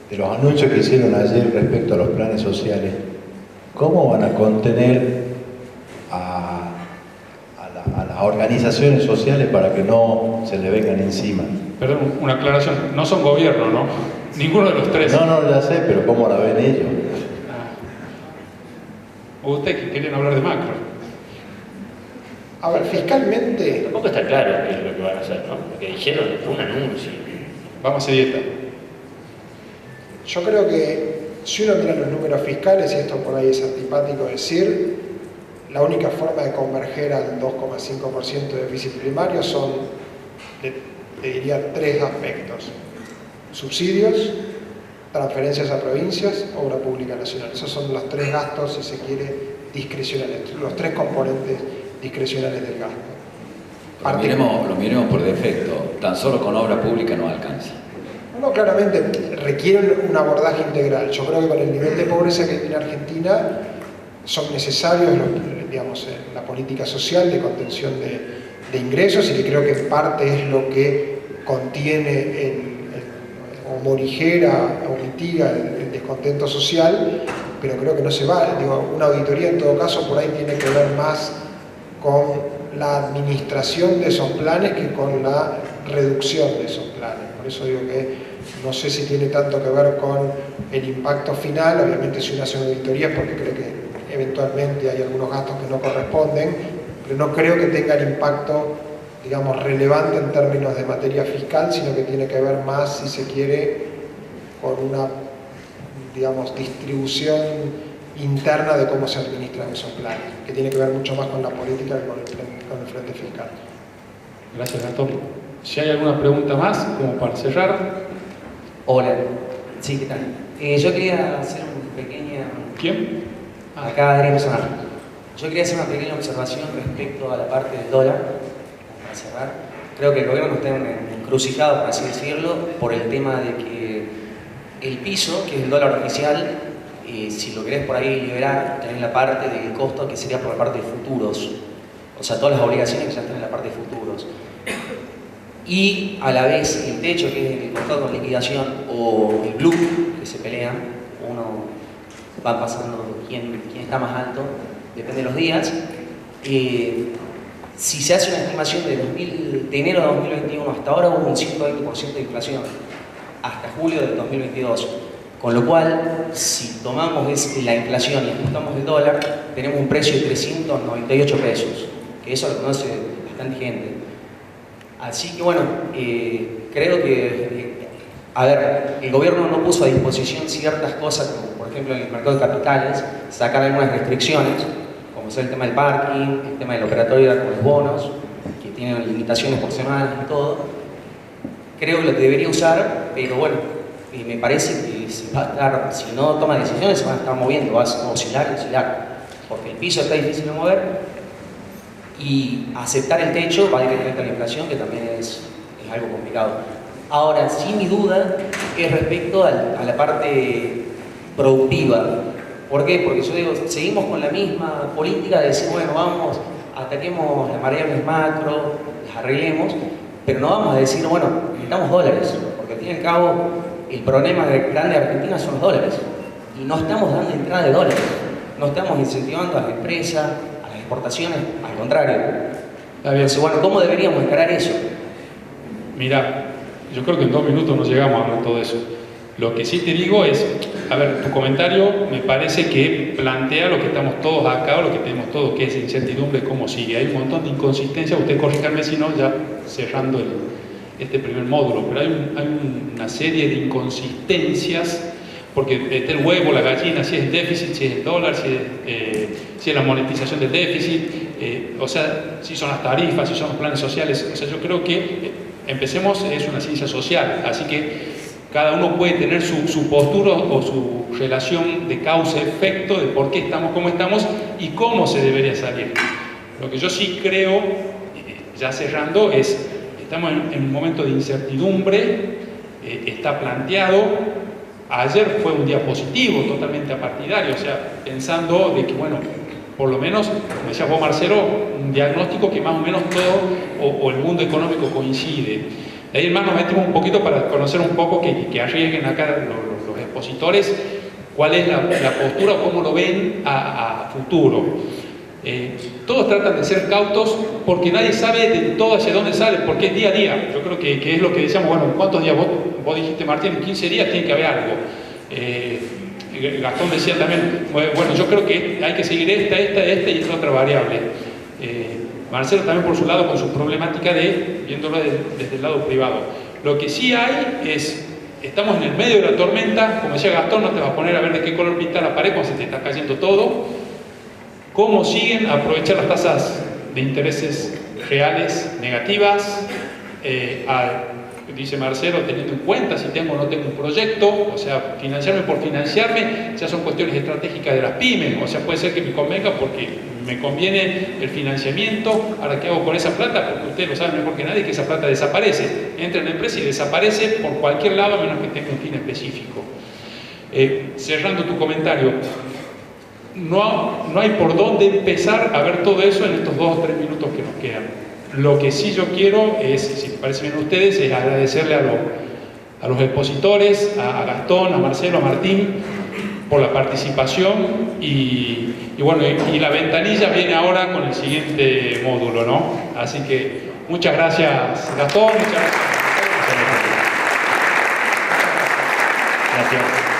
de los anuncios que hicieron ayer respecto a los planes sociales, ¿cómo van a contener a las organizaciones sociales para que no se le vengan encima? Perdón, una aclaración, no son gobierno, ¿no? Ninguno de los tres. No, ya sé, pero ¿cómo la ven ellos? ¿O usted que querían hablar de macro? A ver, fiscalmente... Tampoco está claro qué es lo que van a hacer, ¿no? Lo que dijeron fue un anuncio. Vamos a hacer dieta. Yo creo que si uno mira los números fiscales, y esto por ahí es antipático decir, la única forma de converger al 2,5% de déficit primario son, te diría, tres aspectos: subsidios, transferencias a provincias, obra pública nacional. Esos son los tres gastos, si se quiere, discrecionales, los tres componentes discrecionales del gasto. Lo miremos por defecto, tan solo con obra pública no alcanza. No, claramente requieren un abordaje integral. Yo creo que con el nivel de pobreza que tiene Argentina son necesarios digamos, la política social de contención de ingresos, y que creo que en parte es lo que contiene o morigera o mitiga el descontento social, pero creo que no se va. Digo, una auditoría en todo caso por ahí tiene que ver más con la administración de esos planes que con la reducción de esos planes. Por eso digo que no sé si tiene tanto que ver con el impacto final. Obviamente si uno hace una auditoría es porque cree que eventualmente hay algunos gastos que no corresponden, pero no creo que tenga el impacto, digamos, relevante en términos de materia fiscal, sino que tiene que ver más, si se quiere, con una, digamos, distribución interna de cómo se administran esos planes, que tiene que ver mucho más con la política que con el frente fiscal. Gracias, Gastón. Si hay alguna pregunta más, como para cerrar. Hola. Sí, ¿qué tal? Yo quería hacer una pequeña... ¿Quién? Acá, Adrián Sonar. Yo quería hacer una pequeña observación respecto a la parte del dólar, para cerrar. Creo que el gobierno está encrucijado, por así decirlo, por el tema de que el piso, que es el dólar oficial, si lo querés por ahí liberar, tenés la parte del costo que sería por la parte de futuros. O sea, todas las obligaciones que ya están en la parte de futuros. Y a la vez el techo, que es el contrato con liquidación, o el blue, que se pelean, uno va pasando quién está más alto, depende de los días. Si se hace una estimación de enero de 2021 hasta ahora, hubo un 120% de inflación, hasta julio del 2022. Con lo cual, si tomamos la inflación y ajustamos el dólar, tenemos un precio de 398 pesos, que eso lo conoce bastante gente. Así que bueno, creo que, a ver, el gobierno no puso a disposición ciertas cosas, como por ejemplo en el mercado de capitales, sacar algunas restricciones, como es el tema del parking, el tema del operatorio con los bonos, que tienen limitaciones por semana y todo. Creo que lo debería usar, pero bueno, me parece que si no toma decisiones se van a estar moviendo, va a oscilar, porque el piso está difícil de mover, y aceptar el techo va directamente a la inflación, que también es algo complicado. Ahora, sí, mi duda es respecto a la parte productiva. ¿Por qué? Porque yo digo, seguimos con la misma política de decir, bueno, vamos, ataquemos las variables macro, las arreglemos, pero no vamos a decir, bueno, necesitamos dólares, porque al fin y al cabo el problema grande de Argentina son los dólares, y no estamos dando entrada de dólares, no estamos incentivando a la empresa, a las exportaciones, al contrario. Entonces, bueno, ¿cómo deberíamos encarar eso? Mira, yo creo que en 2 minutos no llegamos a hablar de todo eso. Lo que sí te digo es, a ver, tu comentario me parece que plantea lo que estamos todos acá, o lo que tenemos todos, que es incertidumbre, cómo sigue. Hay un montón de inconsistencias, usted corríjame si no, ya cerrando este primer módulo, pero hay una serie de inconsistencias, porque está el huevo, la gallina, si es el déficit, si es el dólar, si es la monetización del déficit, o sea, si son las tarifas, si son los planes sociales. O sea, yo creo que empecemos, es una ciencia social, así que cada uno puede tener su postura o su relación de causa-efecto de por qué estamos como estamos y cómo se debería salir. Lo que yo sí creo, ya cerrando, es estamos en un momento de incertidumbre, está planteado. Ayer fue un día positivo, totalmente apartidario, o sea, pensando de que, bueno, por lo menos, como decía vos, Marcelo, un diagnóstico que más o menos todo, o el mundo económico coincide. De ahí, hermano, nos metimos un poquito para conocer un poco, que arriesguen acá los expositores, cuál es la postura o cómo lo ven a futuro. Todos tratan de ser cautos porque nadie sabe de todo hacia dónde sale, porque es día a día. Yo creo que es lo que decíamos, bueno, ¿cuántos días? Vos dijiste, Martín, en 15 días tiene que haber algo. Gastón decía también, bueno, yo creo que hay que seguir esta y esta otra variable. Marcelo también por su lado con su problemática viéndolo desde el lado privado. Lo que sí hay es, estamos en el medio de la tormenta, como decía Gastón, no te vas a poner a ver de qué color pinta la pared cuando se te está cayendo todo. ¿Cómo siguen a aprovechar las tasas de intereses reales negativas? Dice Marcelo, teniendo en cuenta si tengo o no tengo un proyecto, o sea, financiarme por financiarme, ya son cuestiones estratégicas de las pymes, o sea, puede ser que me convenga porque me conviene el financiamiento, ahora ¿qué hago con esa plata? Porque ustedes lo saben mejor que nadie que esa plata desaparece, entra en la empresa y desaparece por cualquier lado a menos que tenga un fin específico. Cerrando tu comentario, no hay por dónde empezar a ver todo eso en estos 2 o 3 minutos que nos quedan. Lo que sí yo quiero es, si me parece bien a ustedes, es agradecerle a los expositores, a Gastón, a Marcelo, a Martín, por la participación y bueno, y la ventanilla viene ahora con el siguiente módulo, ¿no? Así que muchas gracias Gastón, muchas gracias. Gracias.